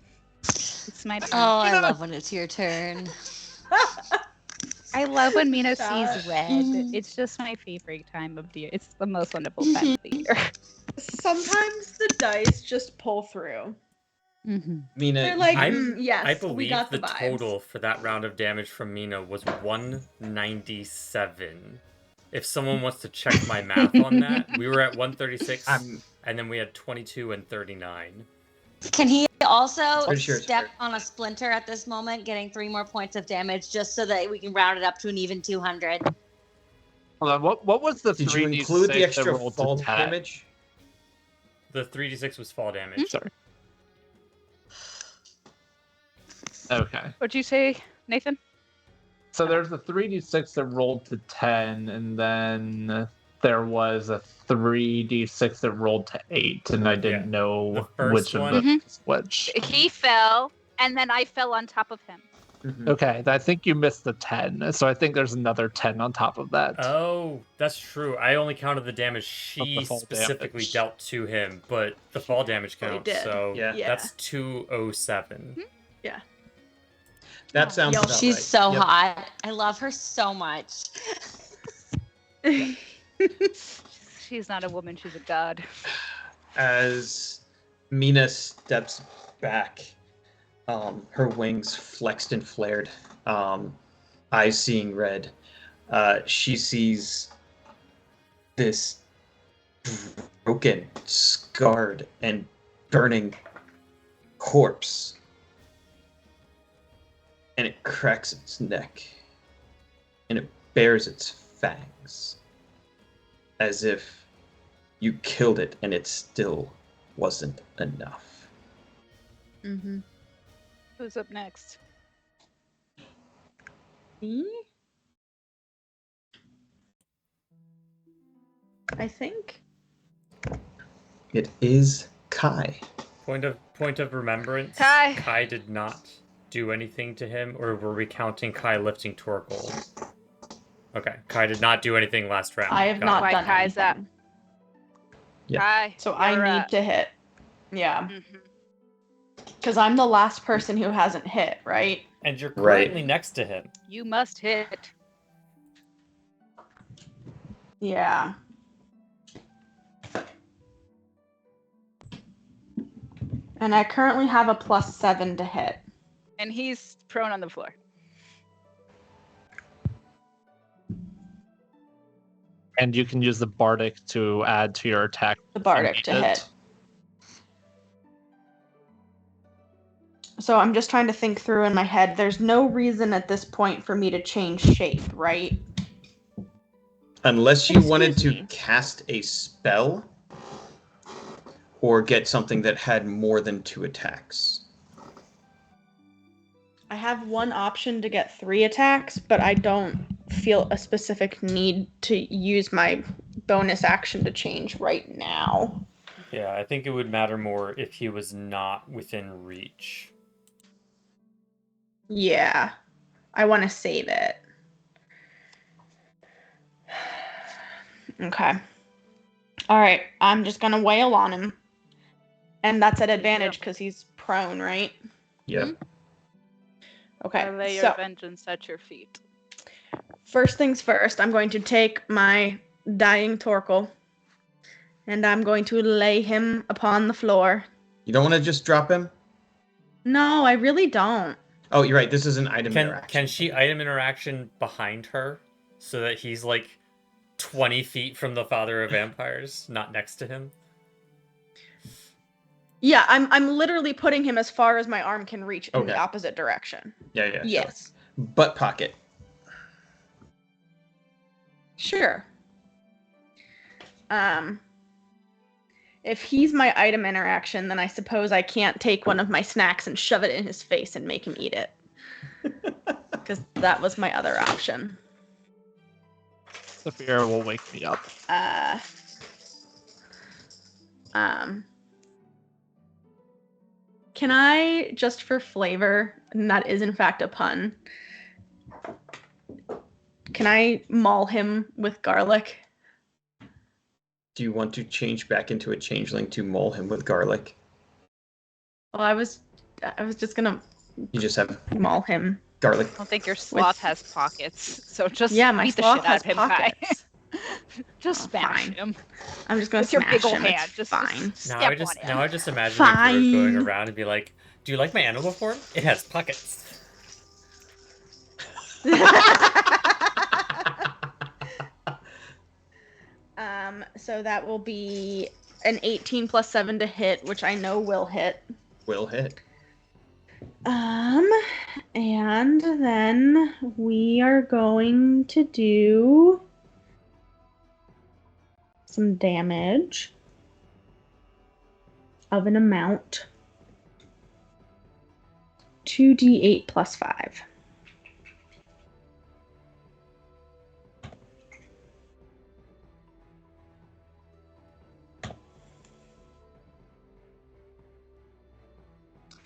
It's my turn. Oh, I love when it's your turn. I love when Mina Stop. sees red. It's just my favorite time of the year. It's the most wonderful time of the year. Sometimes the dice just pull through. Mm-hmm. Mina, They're like, I- yes, I we believe got the the vibes. total for that round of damage from Mina was 197. If someone wants to check my math on that, we were at 136, I'm and then we had 22 and 39. Can he also Pretty sure it's step fair. on a splinter at this moment, getting 3 more points of damage, just so that we can round it up to an even 200? Hold on, what was the Did you 3d6 include the that extra rolled to fall 10? damage? The 3d6 was fall damage. Sorry. Okay. What'd you say, Nathan? So there's a 3d6 that rolled to 10, and then there was a 3d6 that rolled to 8, and I didn't The know first which one- of them is which. He fell, and then I fell on top of him. Mhm. Okay, I think you missed the 10, so I think there's another 10 on top of that. Oh, that's true. I only counted the damage she fall specifically damage. dealt to him, but the fall damage Well, he counts, did. so Yeah. Yeah. that's 207. That sounds Yo, about She's right. so Yep. hot. I love her so much. She's not a woman, she's a god. As Mina steps back, her wings flexed and flared, eyes seeing red. She sees this broken, scarred, and burning corpse. And it cracks its neck. And it bares its fangs. As if you killed it and it still wasn't enough. Mm-hmm. Who's up next? Me? I think. It is Kai. Point of remembrance. Kai. Kai did not do anything to him, or were we counting Kai lifting Torkoal? Okay. Kai did not do anything last round. I have Got not it. Why done Kai's up? anything. Yeah. Kai, So I you're need up. to hit. Yeah. Mhm. Because I'm the last person who hasn't hit, right? And you're Right. currently next to him. You must hit. Yeah. And I currently have a +7 to hit. And he's prone on the floor. And you can use the Bardic to add to your attack. The Bardic to hit. So I'm just trying to think through in my head. There's no reason at this point for me to change shape, right? Unless you wanted Excuse to me. cast a spell or get something that had more than 2 attacks. I have one option to get 3 attacks, but I don't feel a specific need to use my bonus action to change right now. Yeah, I think it would matter more if he was not within reach. Yeah. I want to save it. Okay. All right. I'm just going to wail on him. And that's at advantage because he's prone, right? Yep. Okay. I lay your So, vengeance at your feet. first things first, I'm going to take my dying Torkel and I'm going to lay him upon the floor. You don't want to just drop him? No, I really don't. Oh, you're right. This is an item Can interaction. she item interaction behind her so that he's like 20 feet from the father of vampires, not next to him? Yeah, I'm literally putting him as far as my arm can reach in the Okay. opposite direction. Yeah, sure. Yes. Butt pocket. Sure. If he's my item interaction, then I suppose I can't take one of my snacks and shove it in his face and make him eat it. Because that was my other option. The fear will wake me up. Can I, just for flavor, and that is in fact a pun, can I maul him with garlic? Do you want to change back into a changeling to maul him with garlic? Well, I was just gonna You just have maul him. garlic. I don't think your sloth has pockets, so just Yeah, my beat the sloth shit out has of him, Kai. pockets. Just Oh, smash fine. him. I'm just gonna With your smash big ol' him. hand, It's just- fine. Now I just imagine a bird going Fine. around and be like, "Do you like my animal form? It has pockets." So that will be an 18 plus 7 to hit, which I know will hit. Will hit. And then we are going to do some damage of an amount 2d8 plus 5.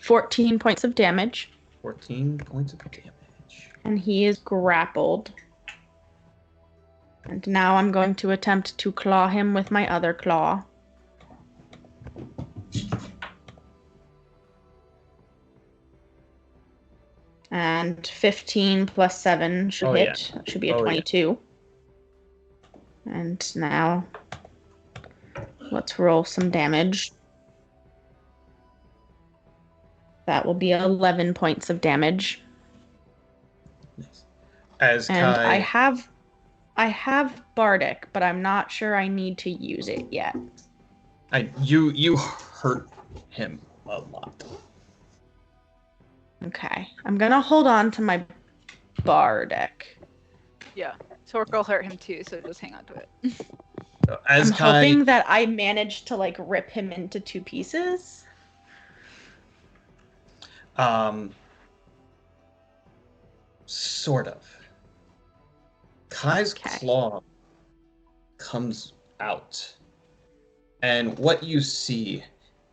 $14 points of damage, 14 points of damage. and he is grappled. And now I'm going to attempt to claw him with my other claw. And 15 plus 7 should Oh, hit. That should be a Oh, yeah. 22. And now let's roll some damage. That will be 11 points of damage. Nice. As And Kai, I have Bardic, but I'm not sure I need to use it yet. you hurt him a lot. Okay. I'm gonna hold on to my Bardic. Yeah. Torkel hurt him too, so just hang on to it. As I'm Kai, hoping that I managed to like rip him into 2 pieces. Sort of. Kai's Okay. claw comes out, and what you see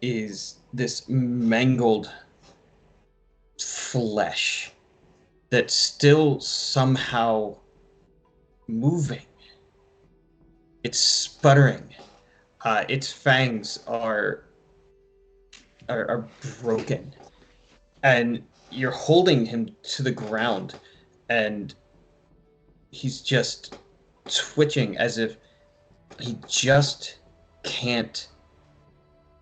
is this mangled flesh that still somehow moving. It's sputtering. Its fangs are broken, and you're holding him to the ground, and he's just twitching as if he just can't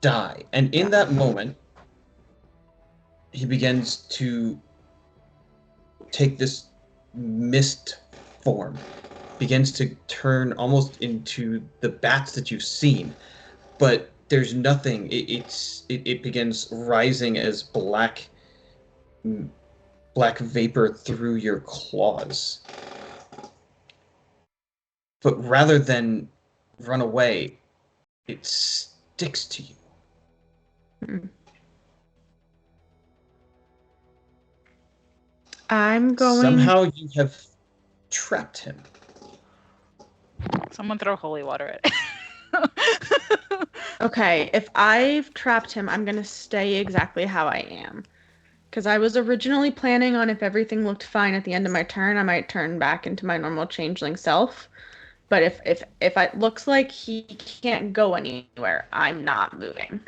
die. And in that moment, he begins to take this mist form, begins to turn almost into the bats that you've seen, but there's nothing. It begins rising as black vapor through your claws. But rather than run away, it sticks to you. I'm going. Somehow you have trapped him. Someone throw holy water at it. Okay, if I've trapped him, I'm gonna stay exactly how I am. Because I was originally planning on, if everything looked fine at the end of my turn, I might turn back into my normal changeling self. But if it looks like he can't go anywhere, I'm not moving.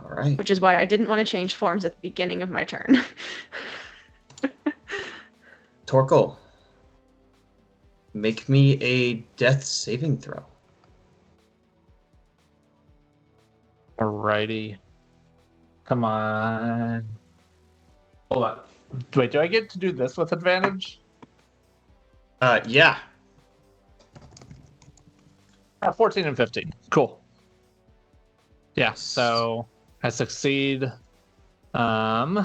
All right. Which is why I didn't want to change forms at the beginning of my turn. Torkel, make me a death saving throw. Alrighty. Come on. Hold on. Wait, do I get to do this with advantage? Yeah. 14 and 15. Cool. Yeah, so I succeed. So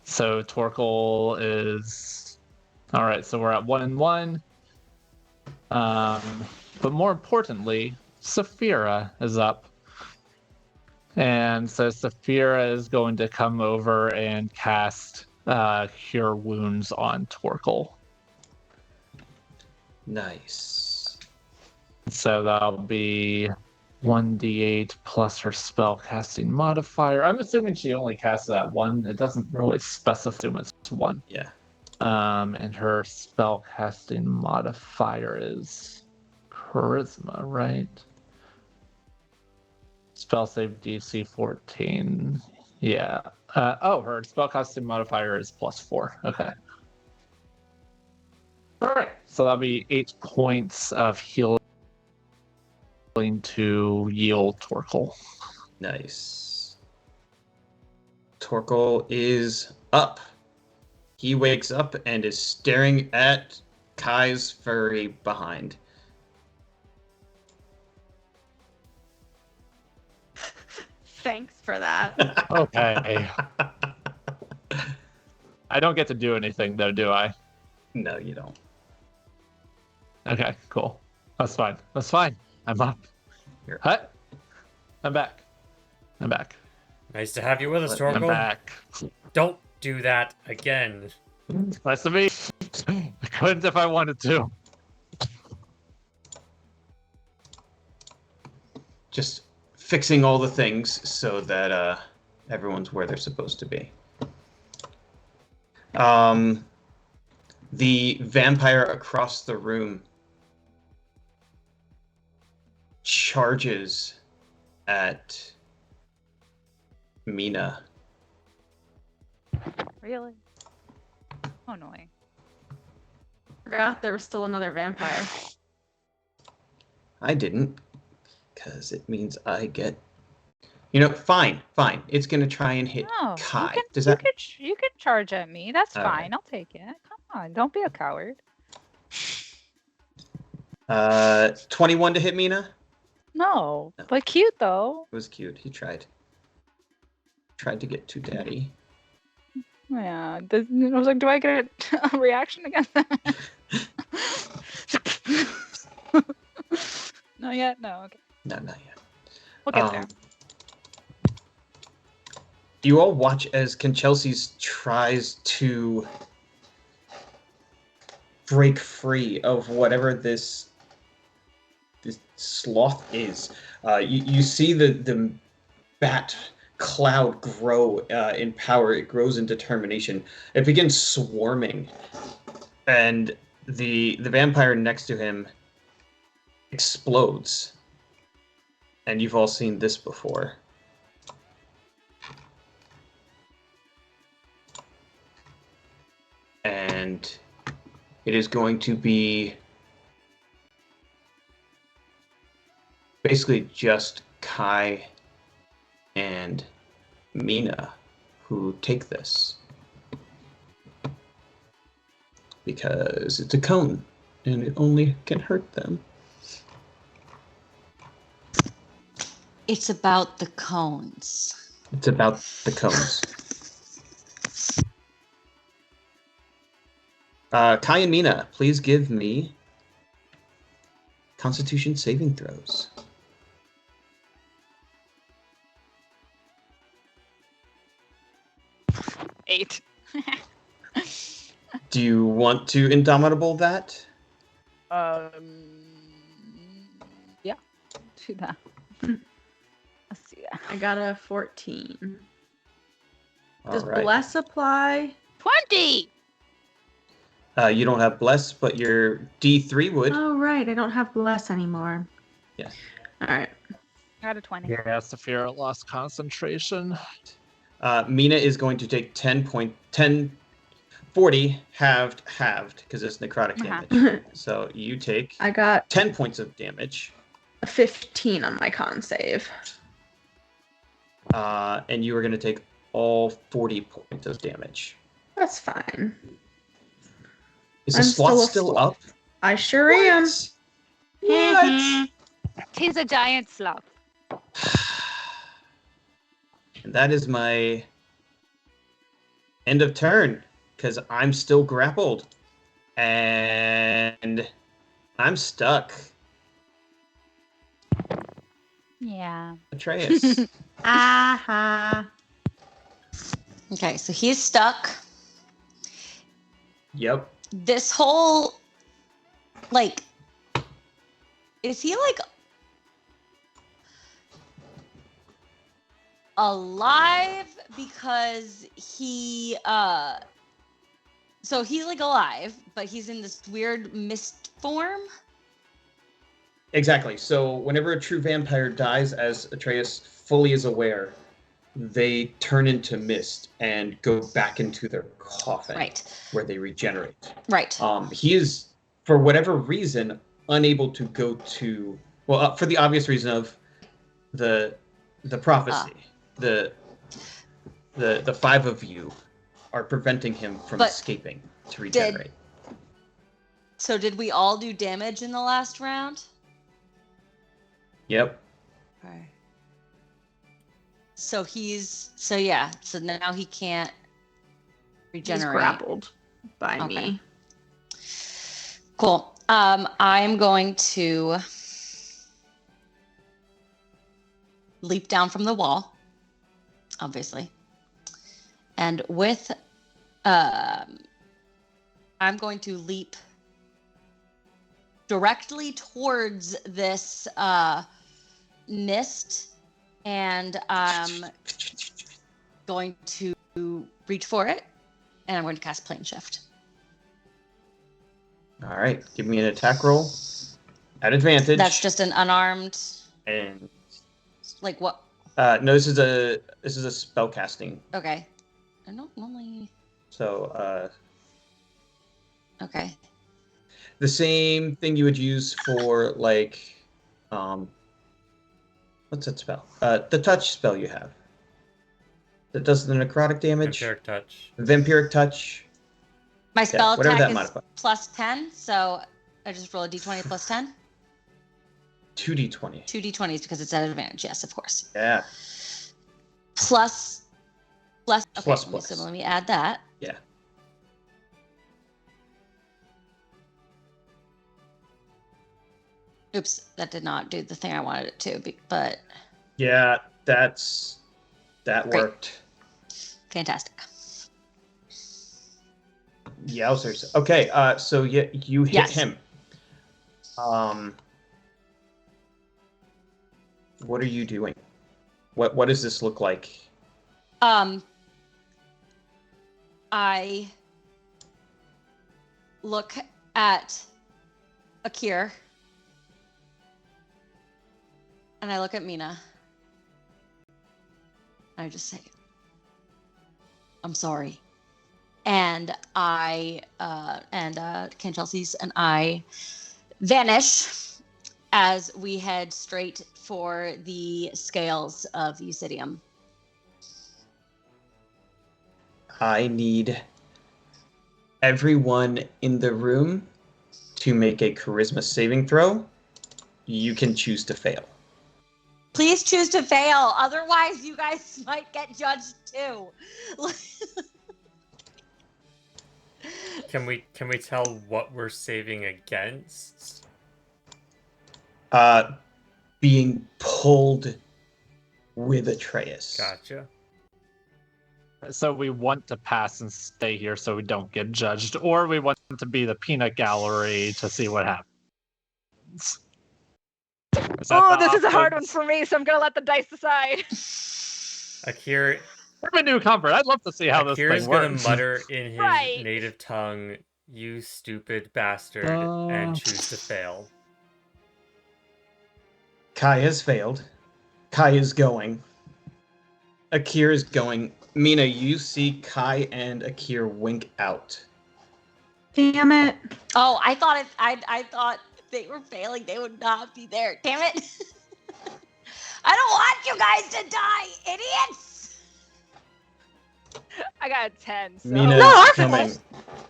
Torkel is... Alright, so we're at 1 and 1. But more importantly, Saphira is up. And so Saphira is going to come over and cast Cure Wounds on Torkel. Nice. So that'll be 1d8 plus her spell casting modifier. I'm assuming she only casts that one. It doesn't really specify it's one. Yeah. And her spell casting modifier is charisma, right? Spell save DC 14. Yeah. Her spell casting modifier is +4. Okay. All right. So that'll be 8 points of healing to yield Torkel. Nice. Torkel is up. He wakes up and is staring at Kai's furry behind. Thanks for that. Okay. I don't get to do anything though, do I? No, you don't. Okay, cool. That's fine. That's fine. I'm up. Here. Hut. I'm back. I'm back. Nice to have you with us, I'm I'm Torkel. back. Don't do that again. Nice to meet you. I couldn't if I wanted to. Just fixing all the things so that everyone's where they're supposed to be. The vampire across the room charges at Mina. Really? Oh, annoying. Forgot there was still another vampire. I didn't, because it means I get... You know, fine. It's going to try and hit No, Kai. you can charge at me. That's All fine. right. I'll take it. Come on, don't be a coward. 21 to hit Mina? No, No. but cute though. It was cute. He tried. Tried to get to daddy. Yeah, I was like, do I get a reaction against that? Not yet. No. Okay, No, not yet. we'll get there. Do you all watch as Conchelsea's tries to break free of whatever this sloth is? You see the bat cloud grow in power. It grows in determination. It begins swarming and the vampire next to him explodes. And you've all seen this before. And it is going to be basically just Kai and Mina who take this. Because it's a cone, and it only can hurt them. It's about the cones. It's about the cones. Kai and Mina, please give me Constitution saving throws. 8. Do you want to Indomitable that? Yeah. Do that. Let's see that. I got a 14. Does All right. Bless apply? 20. You don't have Bless, but your D3 would. Oh, right. I don't have Bless anymore. Yeah. All right. I got a 20. Yeah, Saphira lost concentration. Mina is going to take 40 halved, because it's necrotic damage. So you take I got 10 points of damage. a 15 on my con save. And you are going to take all 40 points of damage. That's fine. Is the I'm slot still a still sloth. up? I sure am. What? He's a giant sloth. And that is my end of turn, because I'm still grappled. And I'm stuck. Yeah. Atreus. Aha. Okay, so he's stuck. Yep. This whole, like, is he like alive because he so he's like alive, but he's in this weird mist form? Exactly. So whenever a true vampire dies, as Atreus fully is aware, they turn into mist and go back into their coffin, Right. where they regenerate. Right. He is, for whatever reason, unable to go to, well, for the obvious reason of the prophecy. The five of you are preventing him from But escaping to regenerate. So did we all do damage in the last round? Yep. Okay. So so now he can't He's regenerate. grappled by Okay. me. Cool. I'm going to leap down from the wall, obviously. And with I'm going to leap directly towards this mist, and I'm going to reach for it, and I'm going to cast Plane Shift. All right. Give me an attack roll at advantage. That's just an unarmed, And like what? no, this is a spell casting. Okay. I don't normally. So Okay. the same thing you would use for like what's that spell? The touch spell you have. That does the necrotic damage. Vampiric touch. Vampiric touch. My spell whatever attack that is modifier. plus 10, so I just roll a d20 plus 10. 2d20. 2 d20s because it's at advantage. Yes, of course. Yeah. Plus. Okay, Plus. so let me add that. Yeah. Oops, that did not do the thing I wanted it to, but Yeah, that Great. worked. fantastic. Yowzers. Okay, so you hit Yes. him. What are you doing? What does this look like? I look at Akir. And I look at Mina. I just say, I'm sorry. And Ken Chelsea's and I vanish as we head straight for the scales of Eucidium. I need everyone in the room to make a charisma saving throw. You can choose to fail. Please choose to fail. Otherwise, you guys might get judged too. Can we tell what we're saving against? Being pulled with Atreus. Gotcha. So we want to pass and stay here so we don't get judged, or we want to be the peanut gallery to see what happens. Oh, this is a hard one for me, so I'm gonna let the dice decide. Akir I'm a new comfort. I'd love to see how this Akira's thing gonna works. mutter in his Right. native tongue, "You stupid bastard," and choose to fail. Kai has failed. Kai is going. Akir is going. Mina, you see Kai and Akir wink out. Damn it. Oh, I thought they were failing. They would not be there. Damn it. I don't want you guys to die, idiots. I got a 10. So. Mina No, is our coming. fault.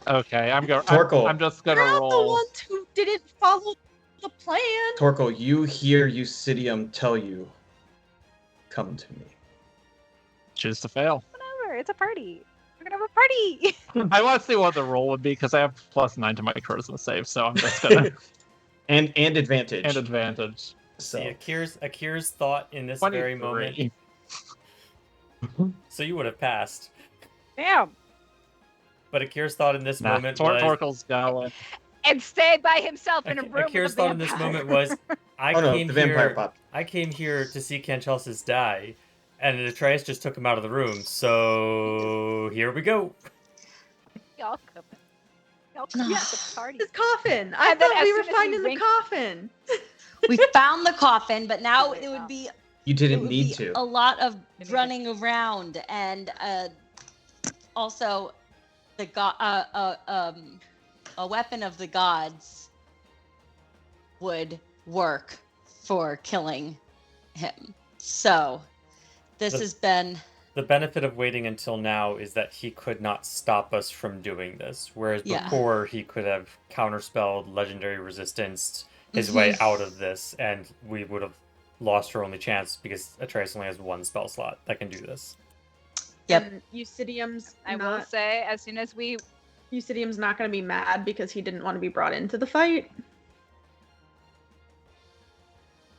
Okay, I'm going. Torkel. I'm just gonna You're not the roll. ones who didn't follow the plan. Torkel, you hear Eucidium tell you, come to me. Choose to fail. Whatever, it's a party. We're gonna have a party. I want to see what the roll would be because I have +9 to my charisma save, so I'm just gonna And advantage. and advantage. So See, Akir's thought in this very 23. moment. So you would have passed. Damn. But Akir's thought in this Nah, moment was. Torkel's going. And stay by himself in a room. Akir's with a thought in this vampire. moment was, I oh no, came the vampire here. pop. I came here to see Canchelsis die, and Atreus just took him out of the room. So here we go. Y'all coming. Y'all coming to the party. His coffin. I And then thought as we were soon as finding we the wink- coffin. We found the coffin, but now Really it would well. be You it didn't would need be to. a lot of Didn't need to. running around, and also the a weapon of the gods would work for killing him. So this The- has been The benefit of waiting until now is that he could not stop us from doing this, whereas Yeah. before he could have counterspelled legendary resistance his way out of this, and we would have lost our only chance because Atreus only has one spell slot that can do this. Yep. And Eucidium's I will not. say, as soon as we Eucidium's not going to be mad because he didn't want to be brought into the fight.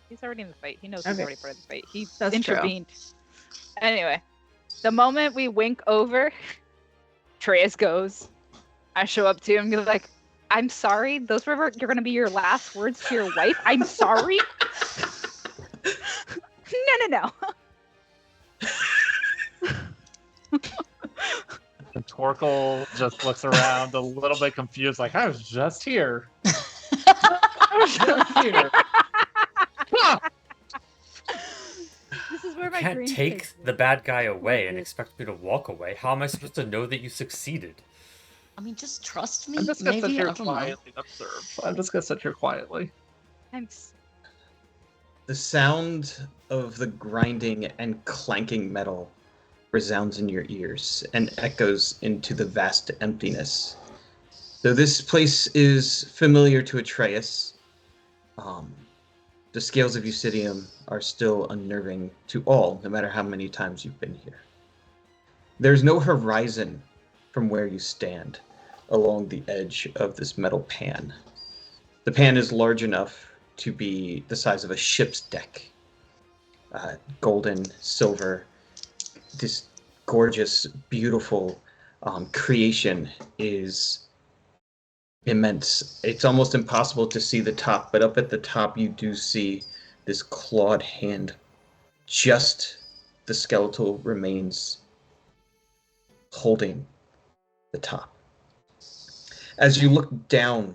He's already in the fight. He knows Okay. he's already part of the fight. He That's true. intervened. Anyway, the moment we wink over, Atreus goes. I show up to him and be like, I'm sorry. Those were you're gonna be your last words to your wife. I'm sorry. No. And Torkel just looks around a little bit confused, like I was just here. I was just here. Huh. This is where You my can't dreams take take the me. bad guy away and expect me to walk away. How am I supposed to know that you succeeded? I mean, just trust me. I'm just gonna sit Maybe I here don't know. quietly and observe. I'm just gonna sit here quietly. Thanks. The sound of the grinding and clanking metal resounds in your ears and echoes into the vast emptiness. Though this place is familiar to Atreus, the scales of Eucidium are still unnerving to all, no matter how many times you've been here. There's no horizon from where you stand along the edge of this metal pan. The pan is large enough to be the size of a ship's deck. Golden, silver, this gorgeous, beautiful creation is immense. It's almost impossible to see the top, but up at the top you do see this clawed hand, just the skeletal remains holding the top. As you look down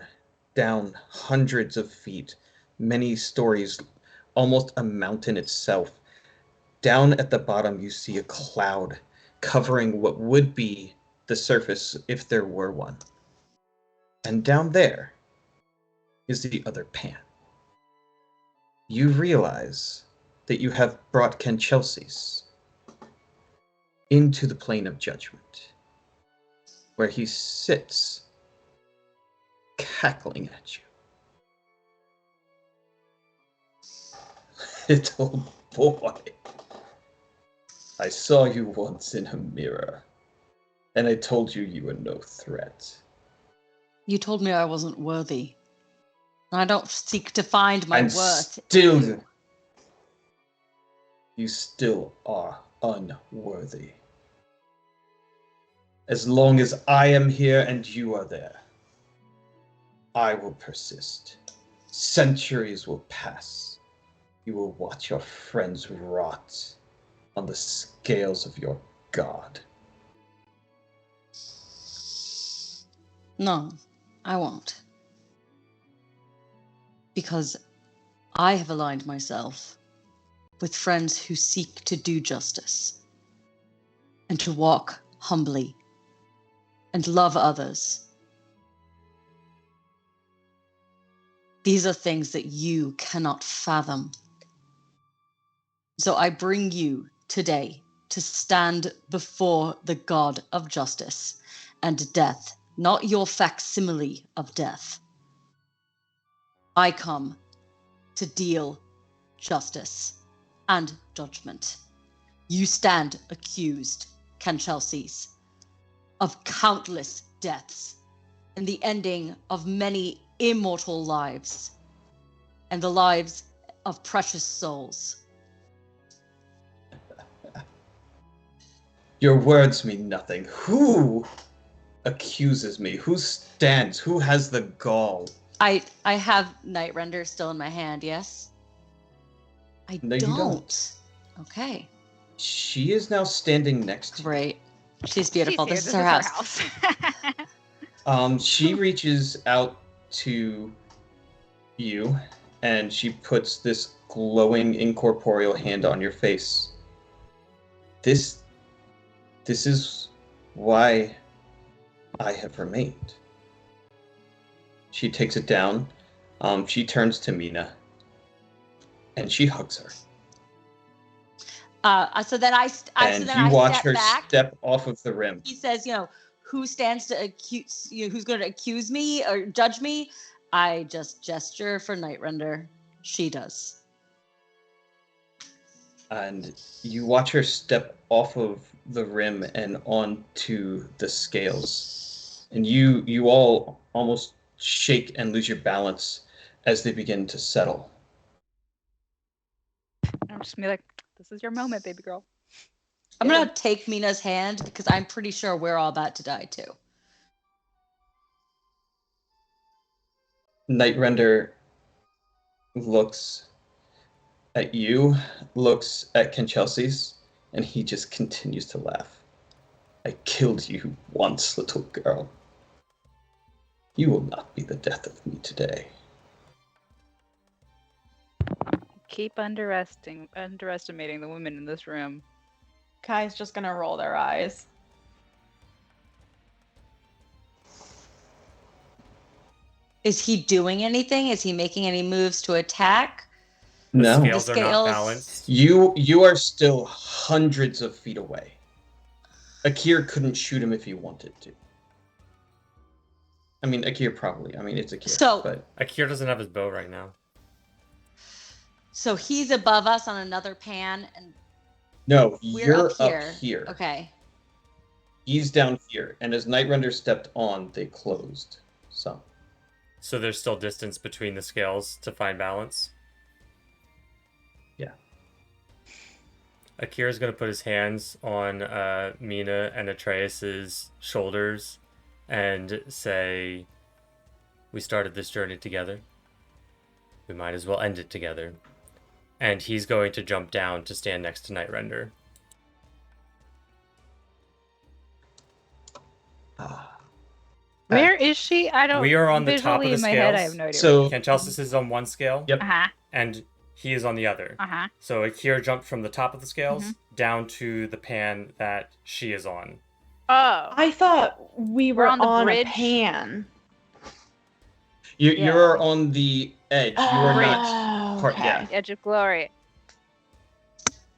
hundreds of feet, many stories, almost a mountain itself, down at the bottom you see a cloud covering what would be the surface if there were one. And down there is the other pan. You realize that you have brought Kenchelses into the plane of judgment, where he sits cackling at you. Little boy, I saw you once in a mirror, and I told you you were no threat. You told me I wasn't worthy. I don't seek to find my And worth. still, you still are unworthy. As long as I am here and you are there, I will persist. Centuries will pass. You will watch your friends rot on the scales of your god. No, I won't. Because I have aligned myself with friends who seek to do justice and to walk humbly and love others. These are things that you cannot fathom. So I bring you today to stand before the God of justice and death, not your facsimile of death. I come to deal justice and judgment. You stand accused, Kenchelses, of countless deaths and the ending of many immortal lives and the lives of precious souls. Your words mean nothing. Who accuses me? Who stands? Who has the gall? I have Nightrender still in my hand, yes? No, you don't. Okay, She is now standing next to you. great. She's beautiful. She's This is here. her This house. house. She reaches out to you and she puts this glowing incorporeal hand on your face. This is why I have remained. She takes it down. She turns to Mina and she hugs her. So then I And you watch step her back. step off of the rim. He says, who stands to accuse you? Who's going to accuse me or judge me? I just gesture for Nightrender. She does. And you watch her step off of the rim and onto the scales. And you all almost shake and lose your balance as they begin to settle. I'm just gonna be like, this is your moment, baby girl. I'm going to take Mina's hand because I'm pretty sure we're all about to die too. Nightrender looks at you, looks at Kenchelses, and he just continues to laugh. I killed you once, little girl. You will not be the death of me today. Keep underestimating the women in this room. Kai's just gonna roll their eyes. Is he doing anything? Is he making any moves to attack? The No. scales are not scales- balanced. You are still hundreds of feet away. Akir couldn't shoot him if he wanted to. I mean, Akir probably. I mean, it's Akir. So- but Akir doesn't have his bow right now. So he's above us on another pan, and no, we're you're up here. up. Okay. He's down here, and as Nightrender stepped on, they closed some. So there's still distance between the scales to find balance. Yeah. Akira's going to put his hands on Mina and Atreus's shoulders and say, we started this journey together. We might as well end it together. And he's going to jump down to stand next to Nightrender. Where is she? I don't. We are on the top of visually the in my head, I have scales. no idea. So Kenchelsea is on one scale, Yep. Uh huh. and he is on the other. Uh huh. So Akira jumped from the top of the scales down to the pan that she is on. Oh. I thought we We're were on the on bridge. a pan. you're on the edge. You are not part. okay. Yeah. Edge of Glory.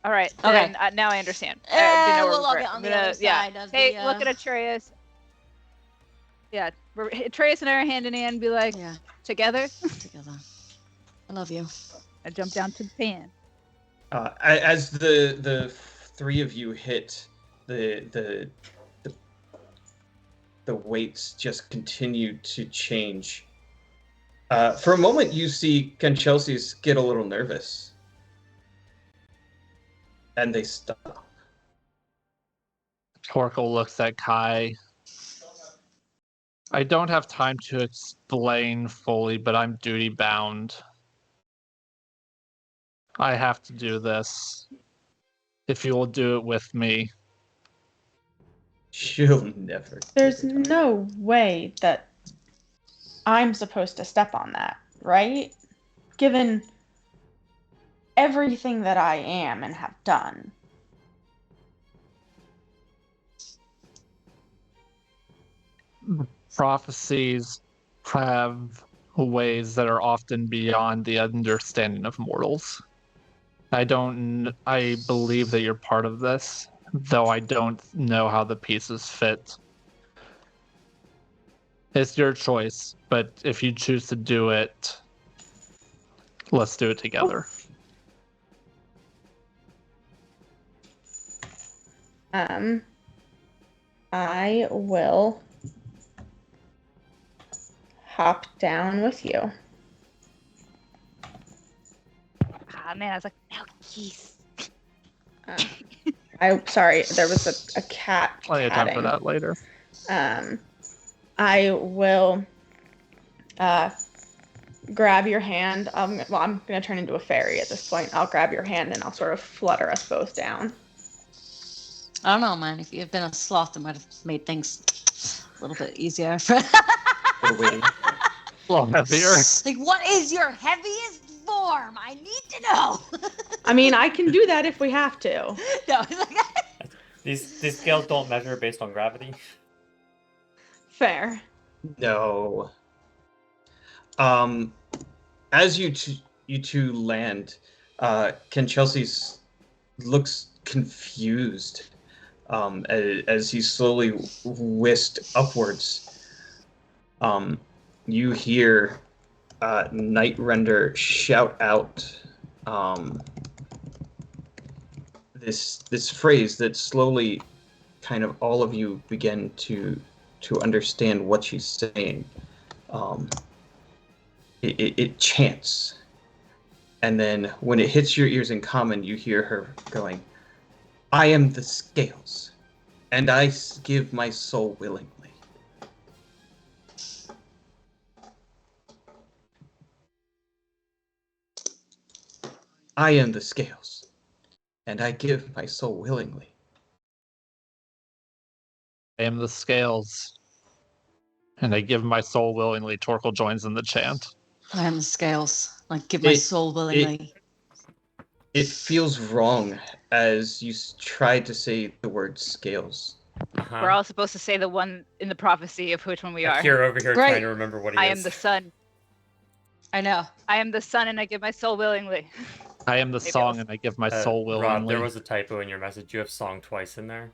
All right. Okay. Then, now I understand. I didn't know where We'll we all were. get on I'm the gonna- other yeah. side of Hey, the. look at Atreus. Yeah, Atreus and I are hand in hand. Be like, Yeah, together. together. I love you. I jump down to the pan. As the three of you hit the weights just continue to change. For a moment, you see Chelsea's get a little nervous, and they stop. Torkel looks at Kai. I don't have time to explain fully, but I'm duty bound. I have to do this. If you will do it with me. She'll never. There's give it up. no way that I'm supposed to step on that, right? Given everything that I am and have done. Prophecies have ways that are often beyond the understanding of mortals. I believe that you're part of this, though I don't know how the pieces fit. It's your choice, but if you choose to do it, let's do it together. I will hop down with you. Ah man, I was like, no keys. Sorry, there was a cat Plenty of time for catting. that later. I will grab your hand. I'm going to turn into a fairy at this point. I'll grab your hand and I'll sort of flutter us both down. I don't know, man. If you had been a sloth, it might have made things a little bit easier. We're waiting. Well, heavier. Like, what is your heaviest form? I need to know. I mean, I can do that if we have to. No, it's like, These scales don't measure based on gravity. Fair. No. As you two land, Chelsea's looks confused as he's slowly whisked upwards. You hear Nightrender shout out this phrase that slowly kind of all of you begin to understand what she's saying. It chants, and then when it hits your ears in common, you hear her going, "I am the scales, and I give my soul willingly." I am the scales, and I give my soul willingly. I am the scales, and I give my soul willingly. Torkel joins in the chant. I am the scales. I give my soul willingly. It feels wrong as you try to say the word scales. Uh-huh. We're all supposed to say the one in the prophecy of which one we are. Akira over here Right. trying to remember what he I is. am the sun. I know. I am the sun, and I give my soul willingly. I am the Maybe song, I'll- and I give my soul willingly. Rob, there was a typo in your message. You have song twice in there.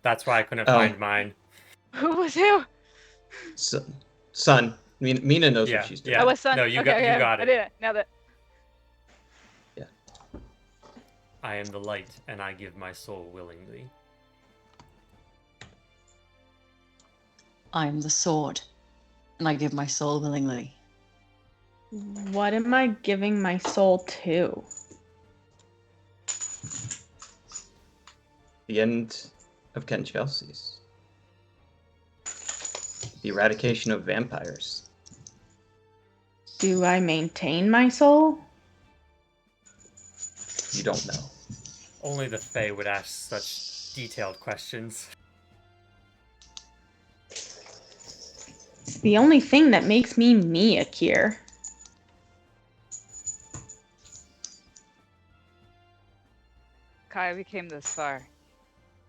That's why I couldn't Oh. find mine. Who was who? Son. Mina knows Yeah, what she's doing. yeah. I was sun. No, you okay, got- you okay, got I it. did it. Now that I am the light, and I give my soul willingly. I am the sword, and I give my soul willingly. What am I giving my soul to? The end of Ken Chelsea's. The eradication of vampires. Do I maintain my soul? You don't know. Only the Fae would ask such detailed questions. It's the only thing that makes me me, Akir. Kai, we came this far.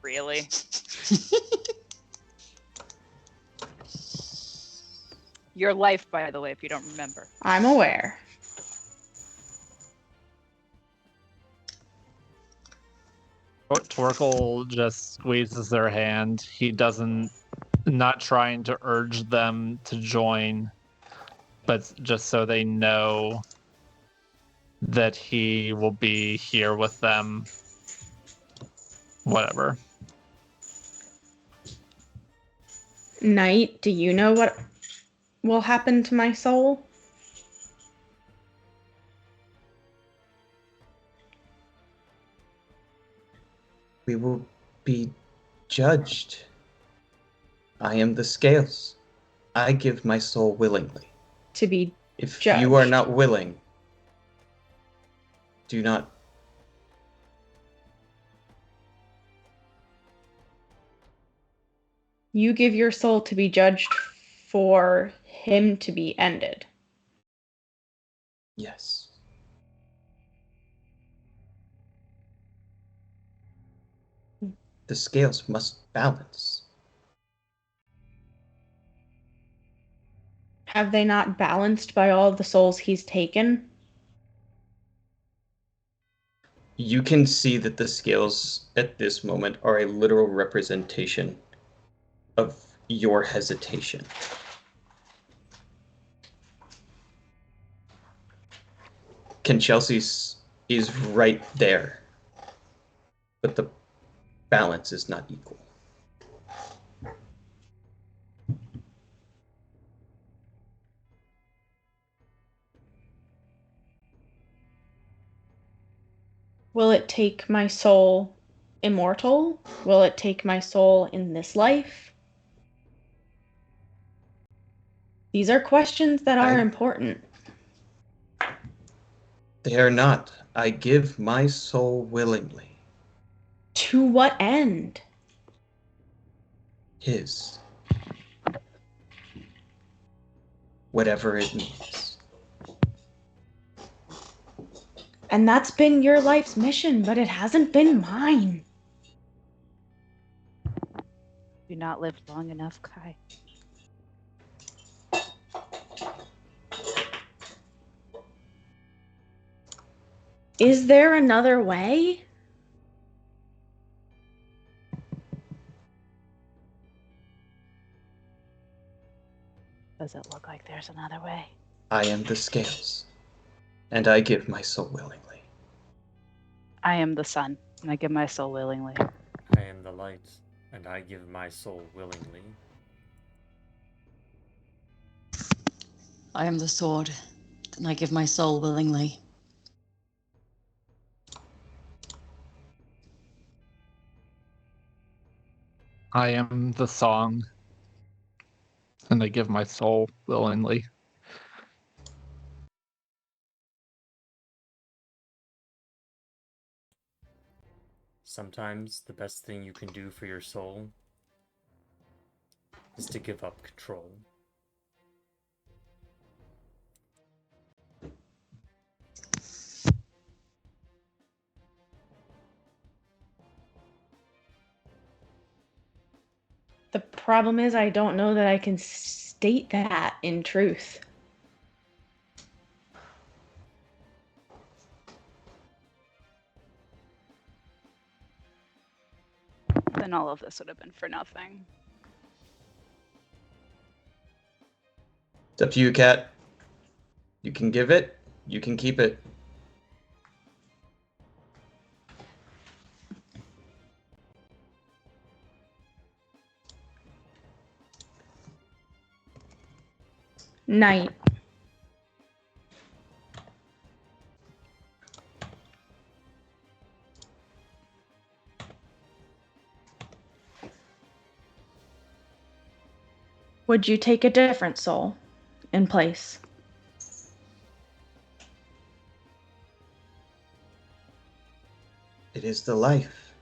Really? Your life, by the way, if you don't remember. I'm aware. Torkel just squeezes their hand. He doesn't, not trying to urge them to join, but just so they know that he will be here with them. Whatever. Knight, do you know what will happen to my soul? We will be judged. I am the scales. I give my soul willingly. To be If Judged. you are not willing, do not. You give your soul to be judged for him to be ended. Yes. The scales must balance. Have they not balanced by all of the souls he's taken? You can see that the scales at this moment are a literal representation of your hesitation. Chelsea's is right there, but the balance is not equal. Will it take my soul immortal? Will it take my soul in this life? These are questions that are important. They are not. I give my soul willingly. To what end? His. Whatever it means. And that's been your life's mission, but it hasn't been mine. Do not live long enough, Kai. Is there another way? Does it look like there's another way? I am the scales, and I give my soul willingly. I am the sun, and I give my soul willingly. I am the light, and I give my soul willingly. I am the sword, and I give my soul willingly. I am the song, and I give my soul willingly. Sometimes the best thing you can do for your soul is to give up control. The problem is I don't know that I can state that in truth. Then all of this would have been for nothing. It's up to you, Kat. You can give it, you can keep it. Knight. Would you take a different soul in place? It is the life.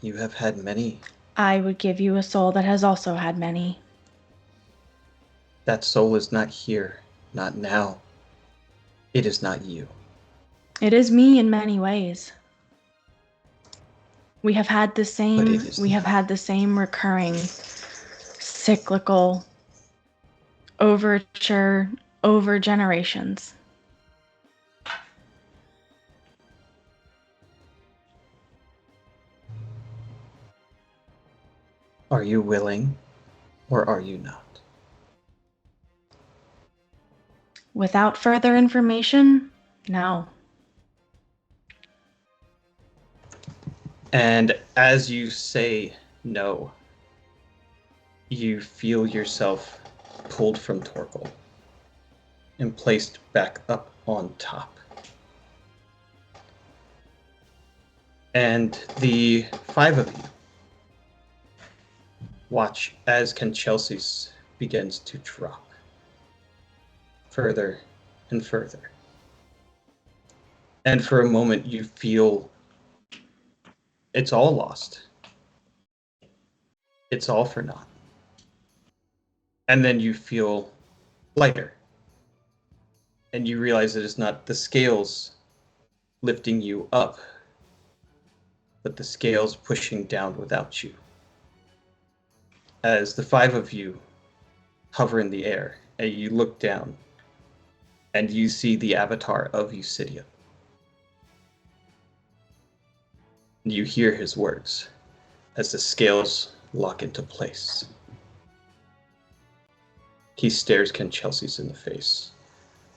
You have had many. I would give you a soul that has also had many. That soul is not here, not now. It is not you. It is me in many ways. We have had the But same it is recurring cyclical overture over generations. Are you willing or are you not? Without further information, no. And as you say no, you feel yourself pulled from Torkel and placed back up on top. And the 5 of you watch as Kenchelsis begins to drop further and further. And for a moment, you feel it's all lost. It's all for naught. And then you feel lighter. And you realize that it's not the scales lifting you up, but the scales pushing down without you. As the 5 of you hover in the air, and you look down, and you see the avatar of Eusidia. You hear his words as the scales lock into place. He stares Kenchelsis in the face,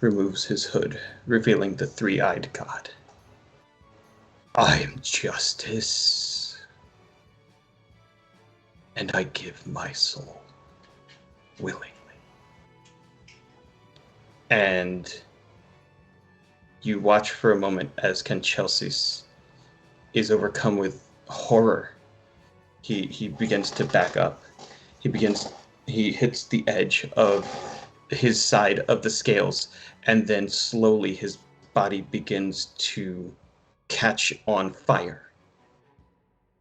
removes his hood, revealing the three-eyed god. I am justice, and I give my soul willingly. And you watch for a moment as Kenchelsis is overcome with horror. He begins to back up. He hits the edge of his side of the scales, and then slowly his body begins to catch on fire.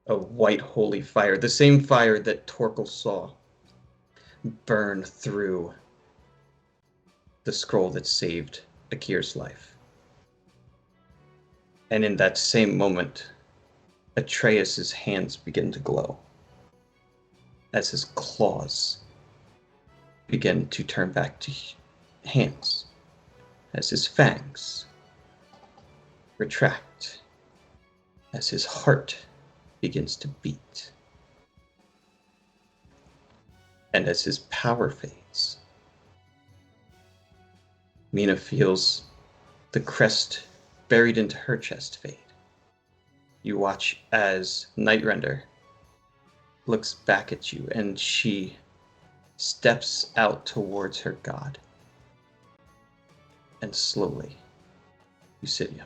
A white holy fire, the same fire that Torkel saw burn through the scroll that saved Akir's life. And in that same moment, Atreus's hands begin to glow as his claws begin to turn back to hands, as his fangs retract, as his heart begins to beat, and as his power fades. Mina feels the crest buried into her chest fade. You watch as Nightrender looks back at you, and she steps out towards her god. And slowly, Eusidia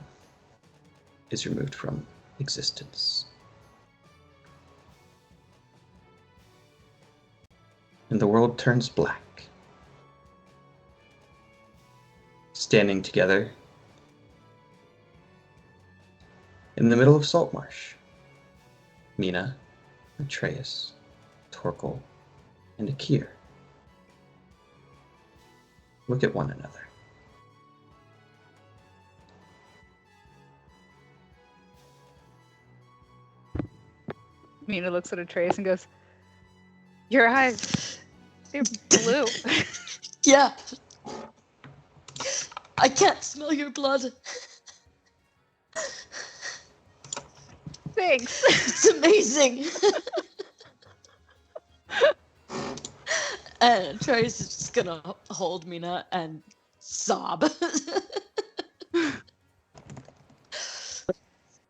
is removed from existence. And the world turns black. Standing together in the middle of Saltmarsh, Mina, Atreus, Torkel, and Akir look at one another. Mina looks at Atreus and goes, "Your eyes, they're blue." Yeah. I can't smell your blood. Thanks. It's amazing. And Trace is just gonna hold Mina and sob.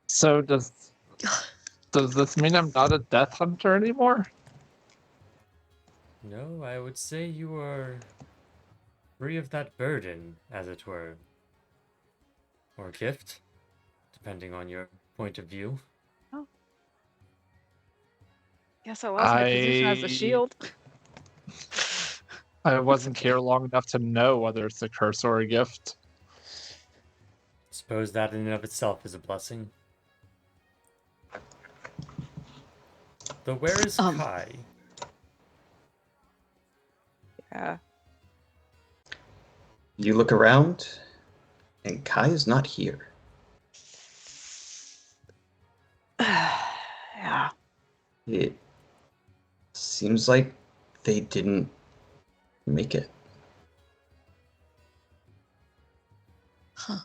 So does this mean I'm not a death hunter anymore? No, I would say you are free of that burden, as it were. Or gift, depending on your point of view. Guess I lost my position as a shield. I wasn't here long enough to know whether it's a curse or a gift. Suppose that in and of itself is a blessing. Though where is Kai? Yeah. You look around, and Kai is not here. Yeah. It seems like they didn't make it. Huh.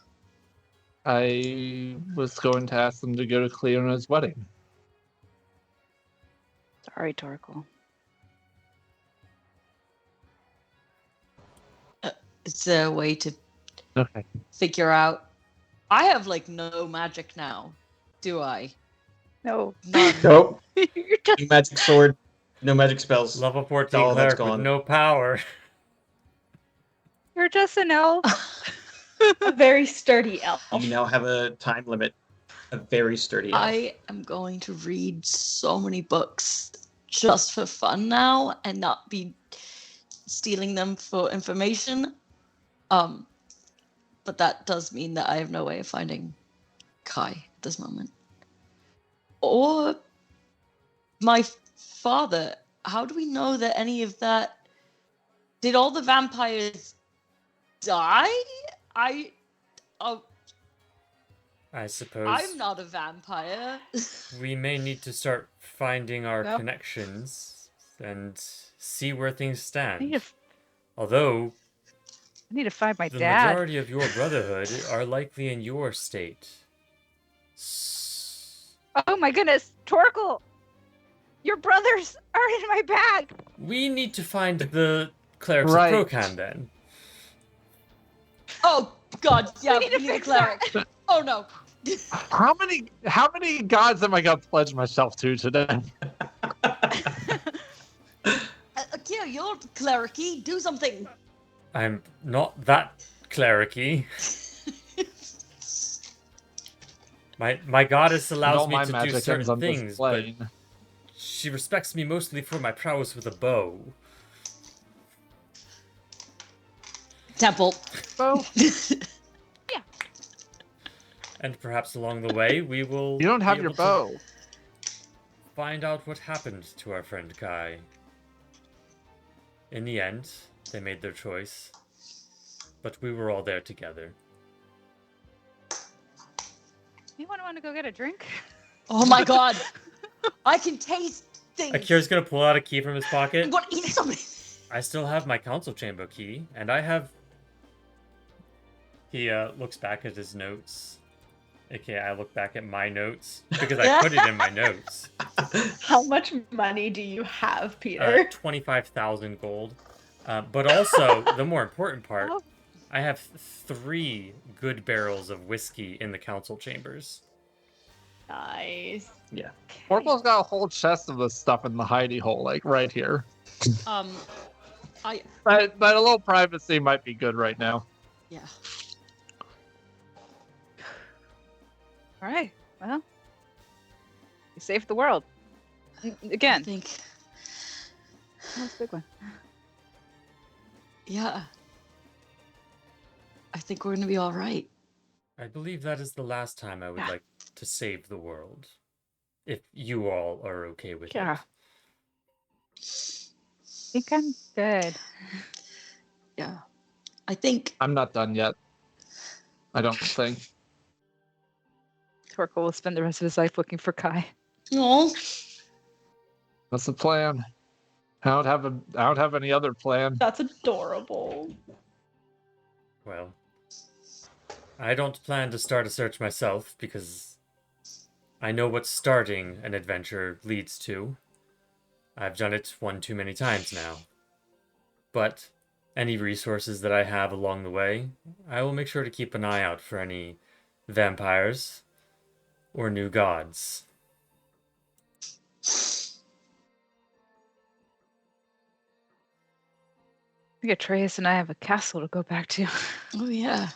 I was going to ask them to go to Cleona's wedding. Sorry, Torkel. Is there a way to Okay. figure out? I have like no magic now, do I? No. None. Nope. You're just No magic sword. No magic spells. Level 14 all that's cleric with gone. no power. you're just an elf. A very sturdy elf. You now have a time limit. A very sturdy elf. I am going to read so many books just for fun now and not be stealing them for information. But that does mean that I have no way of finding Kai at this moment. Or my father. How do we know that any of that? Did all the vampires die? I suppose I'm not a vampire. we may need to start finding our Yep. connections and see where things I need stand. to, Although I need to find my the dad. majority of your brotherhood are likely in your state. Oh my goodness, Torkel! Your brothers are in my bag. We need to find the clerics Right. of Krokan then. Oh God, yeah, need to a fix cleric. Oh no. How many gods am I gonna pledge myself to today? Akira, you're clericy. Do something. I'm not that clericy. My goddess allows All me my to do magic certain ends on this things, but plane. she respects me mostly for my prowess with a bow. Temple. Well, And perhaps along the way we will you don't be have your able to bow. find out what happened to our friend Kai. In the end, they made their choice, but we were all there together. Anyone want to go get a drink? Oh my God. I can taste things. Akira's gonna pull out a key from his I'm pocket. gonna eat something. I still have my council chamber key, and I have. He looks back at his notes. Okay, I look back at my notes because I put it in my notes. How much money do you have, Peter? 25,000 gold. But also, the more important part, Oh. I have 3 good barrels of whiskey in the council chambers. Nice. Oracle's got a whole chest of this stuff in the hidey hole, like right here. But a little privacy might be good right now. Yeah. All right. Well, you saved the world. I Again, think. that's a big one. Yeah. I think we're gonna be all right. I believe that is the last time I would Yeah. like to save the world. If you all are okay with Yeah. it. I think I'm good. Yeah. I think. I'm not done yet. I don't think. Torkel will spend the rest of his life looking for Kai. Oh. That's the plan. I don't have any other plan. That's adorable. Well, I don't plan to start a search myself because I know what starting an adventure leads to. I've done it one too many times now. But any resources that I have along the way, I will make sure to keep an eye out for any vampires or new gods. I think Atreus and I have a castle to go back to. Oh yeah.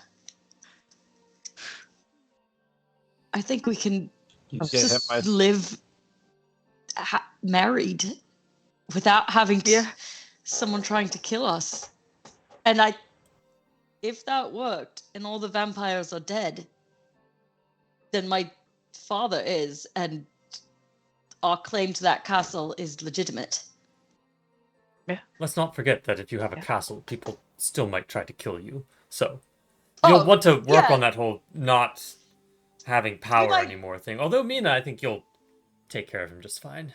I think we can Okay, hit just my- live married without having to, Yeah. someone trying to kill us. And if that worked and all the vampires are dead, then my father is, and our claim to that castle is legitimate. Let's not forget that if you have a Yeah. castle, people still might try to kill you. So you'll Oh, want to work yeah. on that whole not having power like- anymore thing. Although Mina, I think you'll take care of him just fine.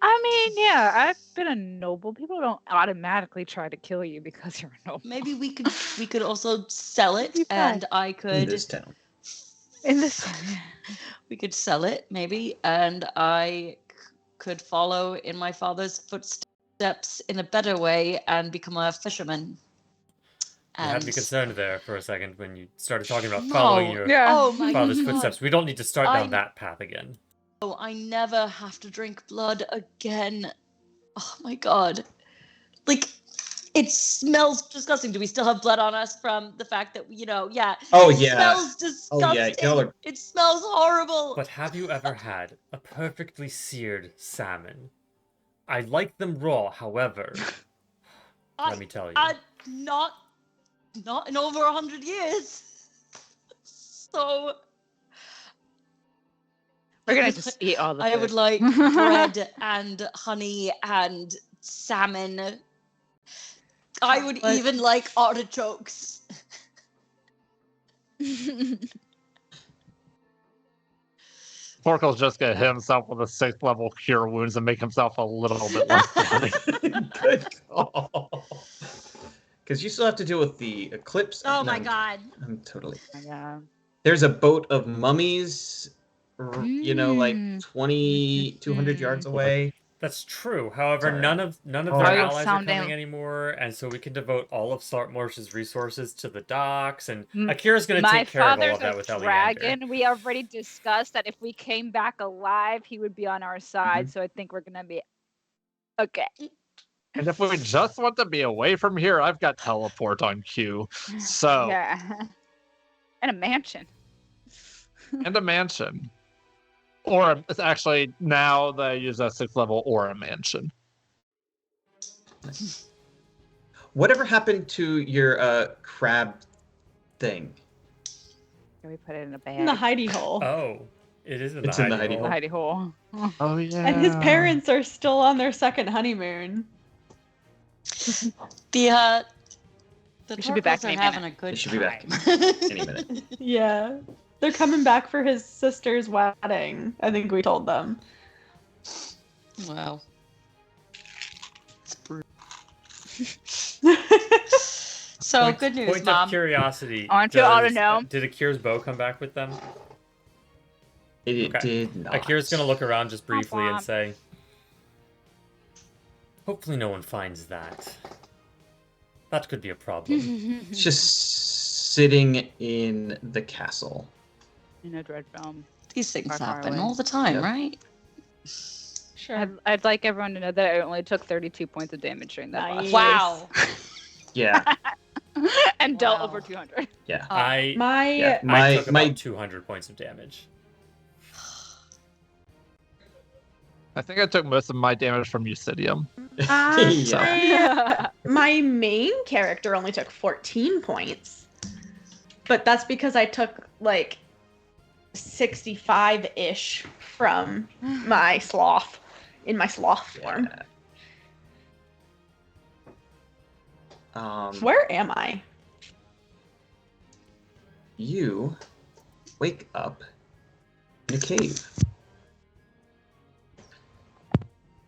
I mean, yeah, I've been a noble. People don't automatically try to kill you because you're a noble. Maybe we could also sell it, You and I In could this town. In this, we could sell it maybe, and I could follow in my father's footsteps in a better way and become a fisherman. You had me And concerned there for a second when you started talking about following no, your yeah. oh my father's God. footsteps. We don't need to start I- down that path again. Oh, I never have to drink blood again. Oh my God. Like, it smells disgusting. Do we still have blood on us from the fact that, yeah. Oh, It yeah. smells disgusting. Oh, yeah, y'all are- It smells horrible. But have you ever had a perfectly seared salmon? I like them raw, however, let me tell you. Not in over 100 years. So we're gonna would just eat all the I would food. like bread and honey and salmon. I would But- even like artichokes. Porkle's just gonna hit himself with a 6th level cure wounds and make himself a little bit less bloody. Good call. Because you still have to deal with the eclipse. Oh No, my god. I'm totally. Yeah. There's a boat of mummies, like Mm. 200 yards away. That's true. However, Sorry. none of their Oh. allies are Sound coming down. anymore, and so we can devote all of Slartmarsh's resources to the docks. And M- Akira's going to My take care of all father's of that a with Eleander. dragon. We already discussed that if we came back alive, he would be on our side. So I think we're gonna be okay. And if we just want to be away from here, I've got teleport on cue. So, Yeah. And a mansion. and a mansion. Or it's actually now they use a 6th level or a mansion. Whatever happened to your crab thing? Can we put it in a bag? In the hidey hole. Oh, it is in It's the in the hidey hidey hole. The hidey hole. Oh yeah. And his parents are still on their second honeymoon. The We should be back Torkels any are having minute. a good They should be back time. any minute. Yeah. They're coming back for his sister's wedding. I think we told them. Wow. It's brutal. So Point- good news, Point Mom. of curiosity. Aren't you all to does- know? Did Akira's bow come back with them? It Okay. did not. Akira's going to look around just briefly and Womp. say, hopefully no one finds that. That could be a problem. It's just sitting in the castle. In a dread film. These things Far, far happen away. all the time, Yep. right? Sure. I'd like everyone to know that I only took 32 points of damage during that Nice. boss. Wow. Yeah, And dealt Wow. over 200. yeah. I Yeah, I my took my about 200 points of damage. I think I took most of my damage from Eucidium. yeah. My main character only took 14 points. But that's because I took like 65-ish from my sloth in my sloth form. Where am I? You wake up in a cave.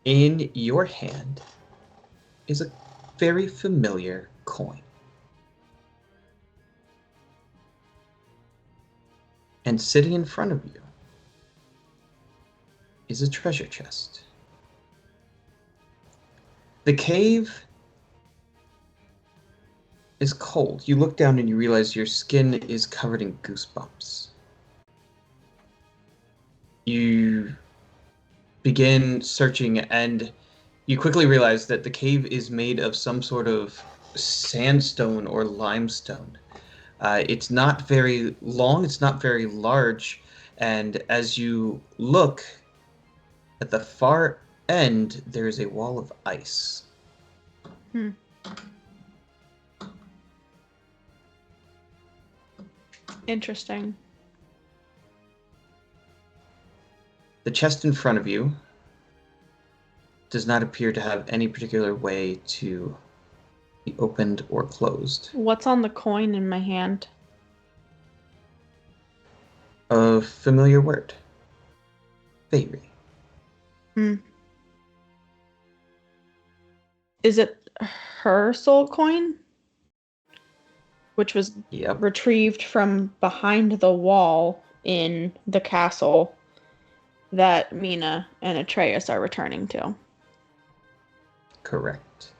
In your hand is a very familiar coin. And sitting in front of you is a treasure chest. The cave is cold. You look down and you realize your skin is covered in goosebumps. You begin searching and you quickly realize that the cave is made of some sort of sandstone or limestone. It's not very long, it's not very large, and as you look at the far end, there is a wall of ice. Interesting. The chest in front of you does not appear to have any particular way to be opened or closed. What's on the coin in my hand? A familiar word. Fairy. Is it her soul coin? Which was Yep, retrieved from behind the wall in the castle that Mina and Atreus are returning to. correct.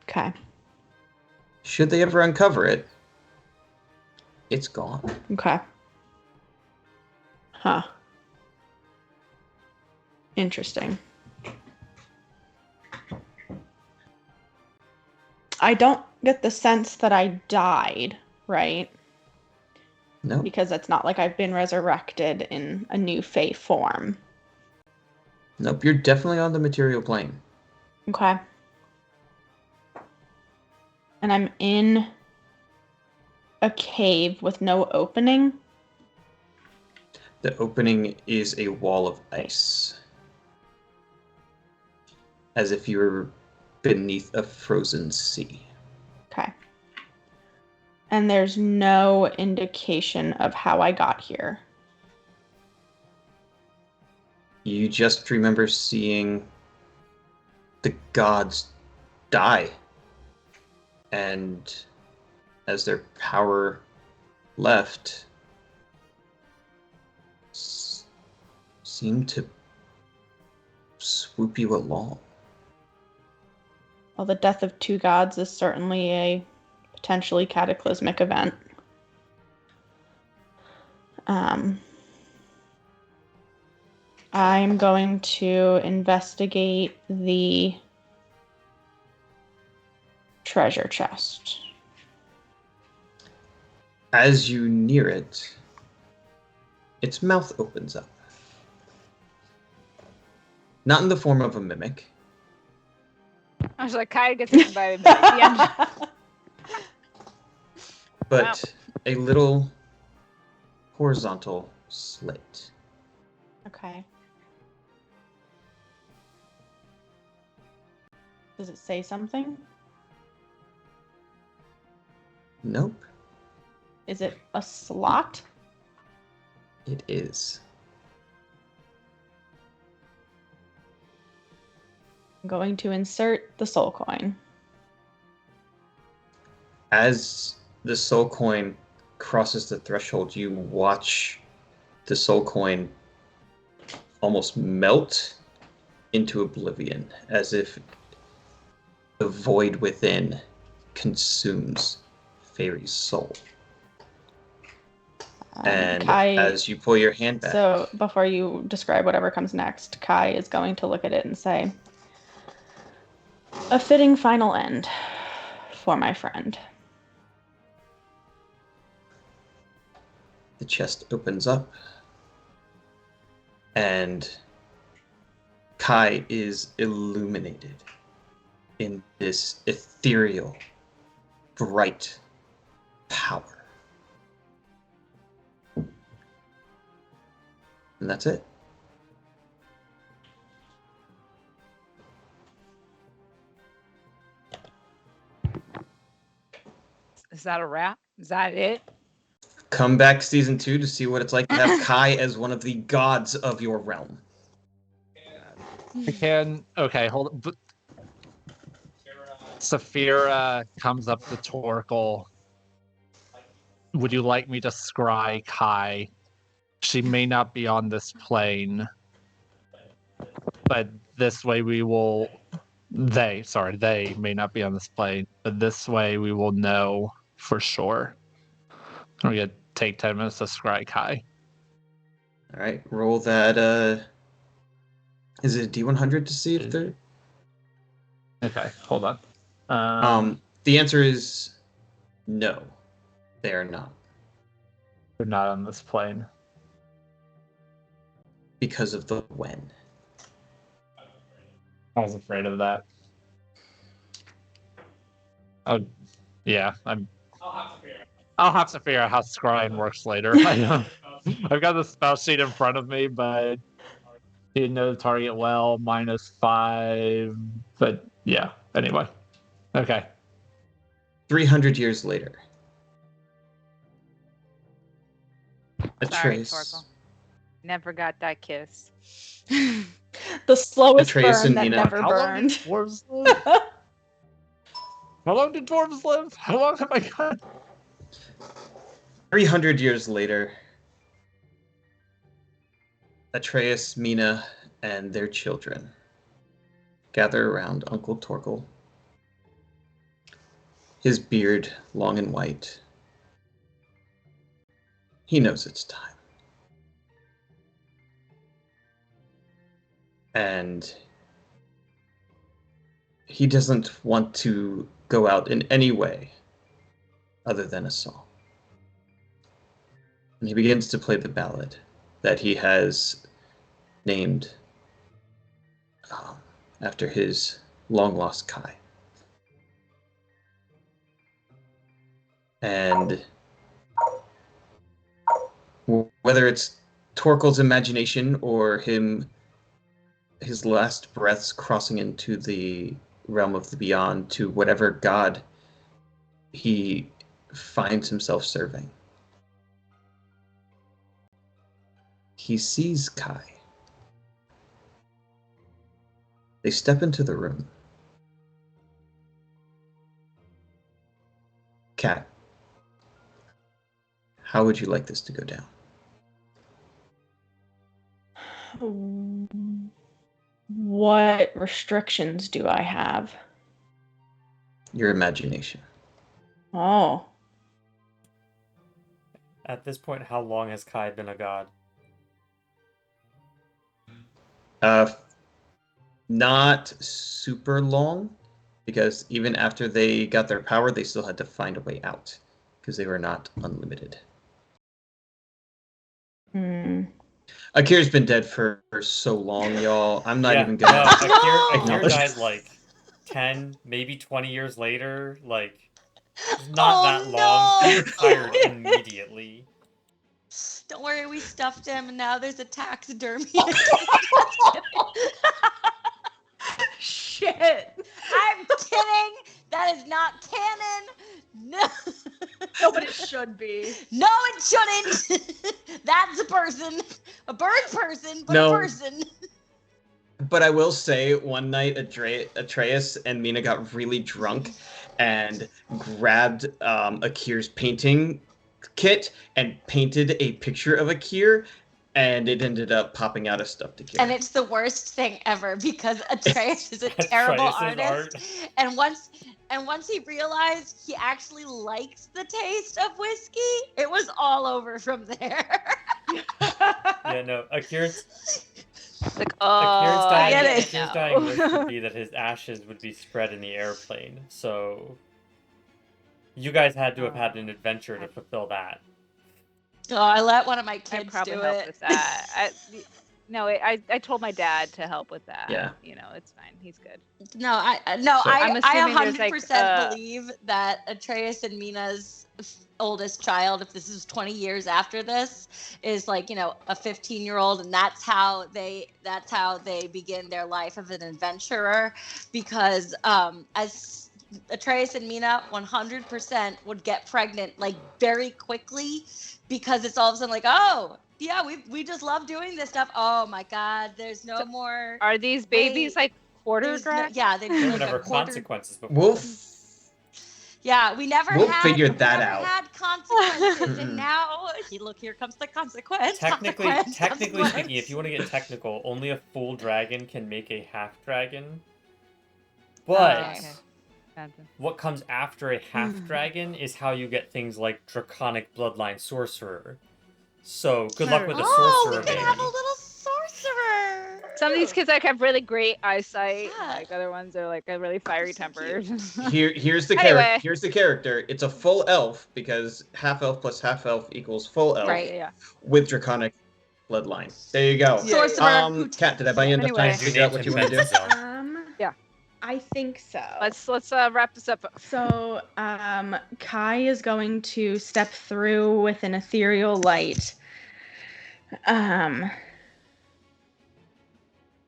Okay. Should they ever uncover it, it's gone. Okay. Huh. Interesting. I don't get the sense that I died, right? No, Because it's not like I've been resurrected in a new Fae form. nope, you're definitely on the material plane. Okay. And I'm in a cave with no opening. The opening is a wall of ice. As if you were beneath a frozen sea. Okay. And there's no indication of how I got here. You just remember seeing the gods die. And as their power left, seemed to swoop you along. Well, the death of two gods is certainly a potentially cataclysmic event. I'm going to investigate the treasure chest. As you near it, its mouth opens up. Not in the form of a mimic, I was like, Kai gets eaten by a bit at the end. but a little horizontal slit. Okay. Does it say something? Nope, Is it a slot? it is. I'm going to insert the soul coin. As the soul coin crosses the threshold, you watch the soul coin almost melt into oblivion, as if the void within consumes Fairy's soul. And Kai, as you pull your hand back, so before you describe whatever comes next, Kai is going to look at it and say, "A fitting final end for my friend." the chest opens up, and Kai is illuminated in this ethereal, bright power. And that's it. Is that a wrap? Is that it? Come back season 2 to see what it's like to have Kai as one of the gods of your realm. I can. Okay, hold on. Saphira comes up to Torkel. Would you like me to scry Kai? She may not be on this plane, but this way we will. They may not be on this plane, but this way we will know for sure. We're gonna take 10 minutes to scry Kai. All right, roll that. Is it a D100 to see if they're? Okay, hold on. The answer is no, they are not, They're not on this plane. because of the when. I was afraid of that. Oh, yeah. I'll have to figure out how scrying works later. I've got the spell sheet in front of me, but didn't know the target well. -5, but yeah. Anyway, okay. 300 years later. Sorry, Atreus. Torkel. Never got that kiss. The slowest Atreus burn and that Mina. never How long did burned. dwarves live? How long did dwarves live? How long have I got? 300 years later, Atreus, Mina, and their children gather around Uncle Torkel. His beard long and white. He knows it's time. And he doesn't want to go out in any way other than a song. And he begins to play the ballad that he has named after his long-lost Kai. And whether it's Torkel's imagination or his last breaths crossing into the realm of the beyond to whatever god he finds himself serving, he sees Kai. They step into the room. Kat, how would you like this to go down? What restrictions do I have? Your imagination. Oh. At this point, how long has Kai been a god? Not super long, because even after they got their power, they still had to find a way out, because they were not unlimited. Akir's been dead for so long, y'all. I'm not even gonna. Akir died like 10, maybe 20 years later. Like, not that long. He retired immediately. Don't worry, we stuffed him, and now there's a taxidermy. Shit. I'm kidding. That is not canon. No. No, but it should be. No, it shouldn't. That's a person, a bird person, but No. a person. But I will say, one night Atreus and Mina got really drunk and grabbed Akir's painting kit and painted a picture of Akir, and it ended up popping out a stuffed Akir. And it's the worst thing ever because Atreus is a terrible Atreus' artist. And once he realized he actually liked the taste of whiskey, it was all over from there. Yeah, no, Akir's Like, Akir's oh, dying, get it. Akir's dying wish would be that his ashes would be spread in the airplane. So you guys had to have had an adventure to fulfill that. Oh, I let one of my I kids probably do help it. with that. I told my dad to help with that. Yeah. You know, it's fine. He's good. No, I I'm assuming there's, 100% believe that Atreus and Mina's oldest child, if this is 20 years after this, is like, a 15-year-old, and that's how they begin their life of an adventurer, because as Atreus and Mina 100% would get pregnant like very quickly, because it's all of a sudden like, oh yeah, we just love doing this stuff. Oh my god, there's no more. Are these babies like quarter There's dragons? they There were like never a quarter. consequences before. Yeah, we never We'll had, figure we that never out. had consequences, Mm-mm. and now look, here comes the consequence. Technically consequence. speaking, if you want to get technical, only a full dragon can make a half dragon. But Okay. Gotcha. what comes after a half dragon is how you get things like draconic bloodline sorcerer. So good luck with a Oh, sorcerer we can baby. have a little sorcerer. Some of these kids like have really great eyesight. Yeah. Like other ones are like really fiery tempered. Here's the Anyway. character. Here's the character. It's a full elf, because half elf plus half elf equals full elf, Right. Yeah. with draconic bloodline. There you go. Sorcerer. who Kat, did I buy you enough Anyway. time to figure out what you want to do? Yeah. I think so. Let's wrap this up. So, Kai is going to step through with an ethereal light.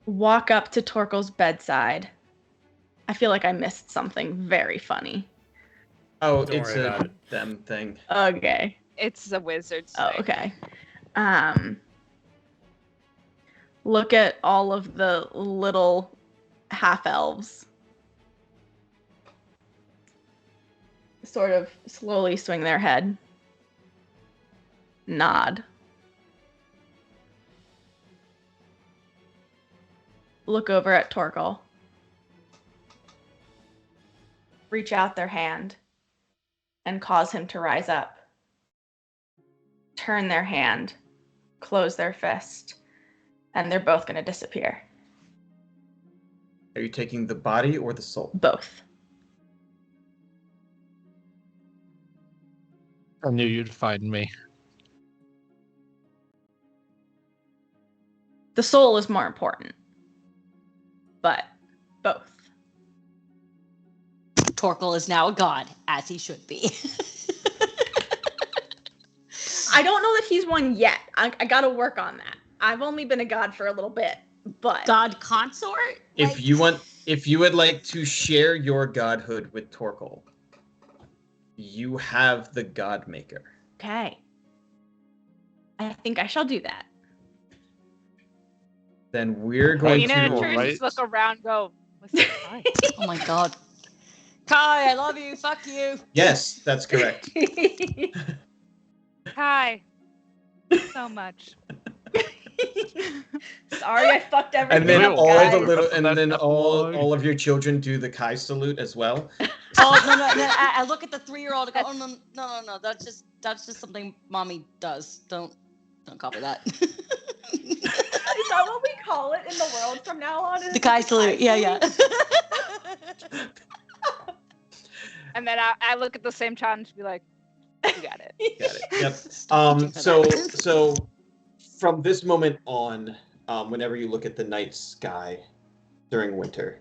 Walk up to Torkel's bedside. I feel like I missed something very funny. Oh, Don't it's worry about a it. them thing. Okay. It's a wizard's Oh, thing. okay. Look at all of the little half elves. Sort of slowly swing their head. Nod. Look over at Torgal. Reach out their hand and cause him to rise up. Turn their hand, close their fist, and they're both going to disappear. Are you taking the body or the soul? Both. I knew you'd find me. The soul is more important. But both. Torkel is now a god, as he should be. I don't know that he's one yet. I gotta work on that. I've only been a god for a little bit, but God consort? If Like, you would like to share your godhood with Torkel, you have the God Maker. okay. I think I shall do that. Then we're going Right. Nina to turns, Right. look around, go, what's the time? Oh my god. Kai, I love you. Fuck you. Yes, that's correct. Hi. So much. Sorry, I fucked everything And then Real up, all guys. the little, and That then epilogue. all of your children do the Kai salute as well. Oh no, no, no. I look at the 3-year-old and go, oh no, no, no, no. That's just something mommy does. Don't copy that. Is that what we call it in the world from now on? Is The Kai salute. Yeah, yeah. And then I look at the same child and just be like, you got it. Got it. Yep. Stop teaching her So that. so from this moment on, whenever you look at the night sky during winter,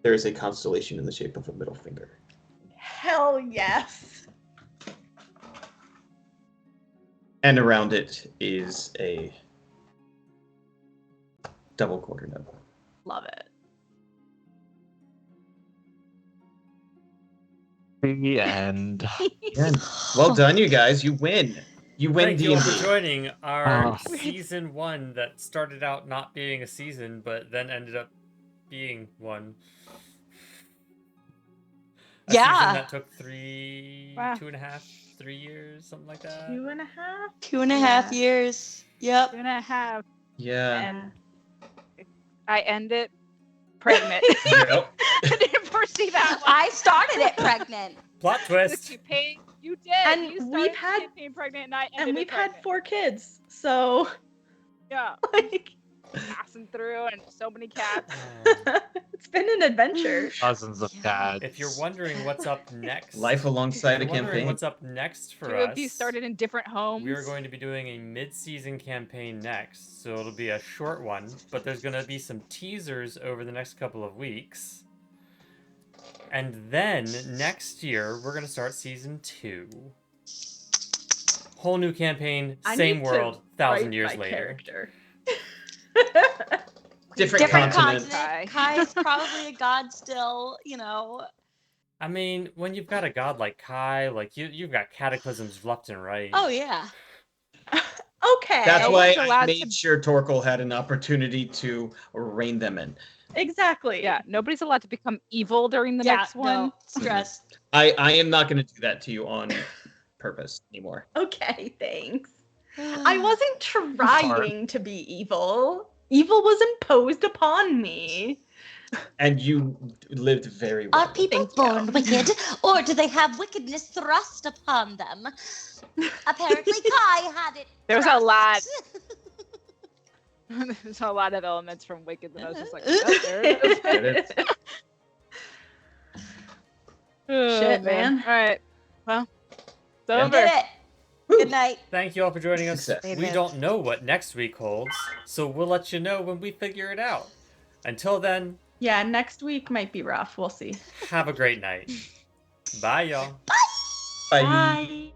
there is a constellation in the shape of a middle finger. Hell yes. And around it is a double quarter note. Love it. The end. Again, well done, you guys. You win. You win Thank you all for D&D. joining our Oh. season 1 that started out not being a season, but then ended up being one. A Yeah. season that took 3, Wow. 2.5, 3 years, something like that. 2.5. 2.5 years. Yep. 2.5. Yeah. And I end it pregnant. Yep. I didn't foresee that one. I started it pregnant. Plot The twist. campaign, you did. And you started we've the had- campaign pregnant, and I ended And it we've had pregnant. 4 kids, so Yeah, like passing through, and so many cats. it's been an adventure. Dozens of Yeah. cats. If you're wondering what's up next, Life alongside a if you're wondering campaign. what's up next for Two us, of you started in different homes. we are going to be doing a mid-season campaign next, so it'll be a short one, but there's going to be some teasers over the next couple of weeks. And then next year, we're going to start season 2. Whole new campaign, I same need to world, 1,000 write years my later. character. Different Different continent. continent. Kai is probably a god still, you know. I mean, when you've got a god like Kai, like you've got cataclysms left and right. Oh yeah. Okay. That's No why one's I allowed made to- sure Torkel had an opportunity to rein them in. Exactly. Yeah, nobody's allowed to become evil during the yeah, next one. No, stress. I am not going to do that to you on purpose anymore. Okay, thanks. I wasn't trying to be evil. Evil was imposed upon me. And you lived very well. Are people Thank you. born wicked, or do they have wickedness thrust upon them? Apparently, Kai had it. There was a thrust. lot. There's a lot of elements from Wicked that I was just like, oh, there it is. There it is. Oh, Shit, man. All right. Well, it's Yeah. We did over. it. Good night. Thank you all for joining us. Success. We don't know what next week holds, so we'll let you know when we figure it out. Until then, Yeah, next week might be rough. We'll see. have a great night. Bye, y'all. Bye. Bye.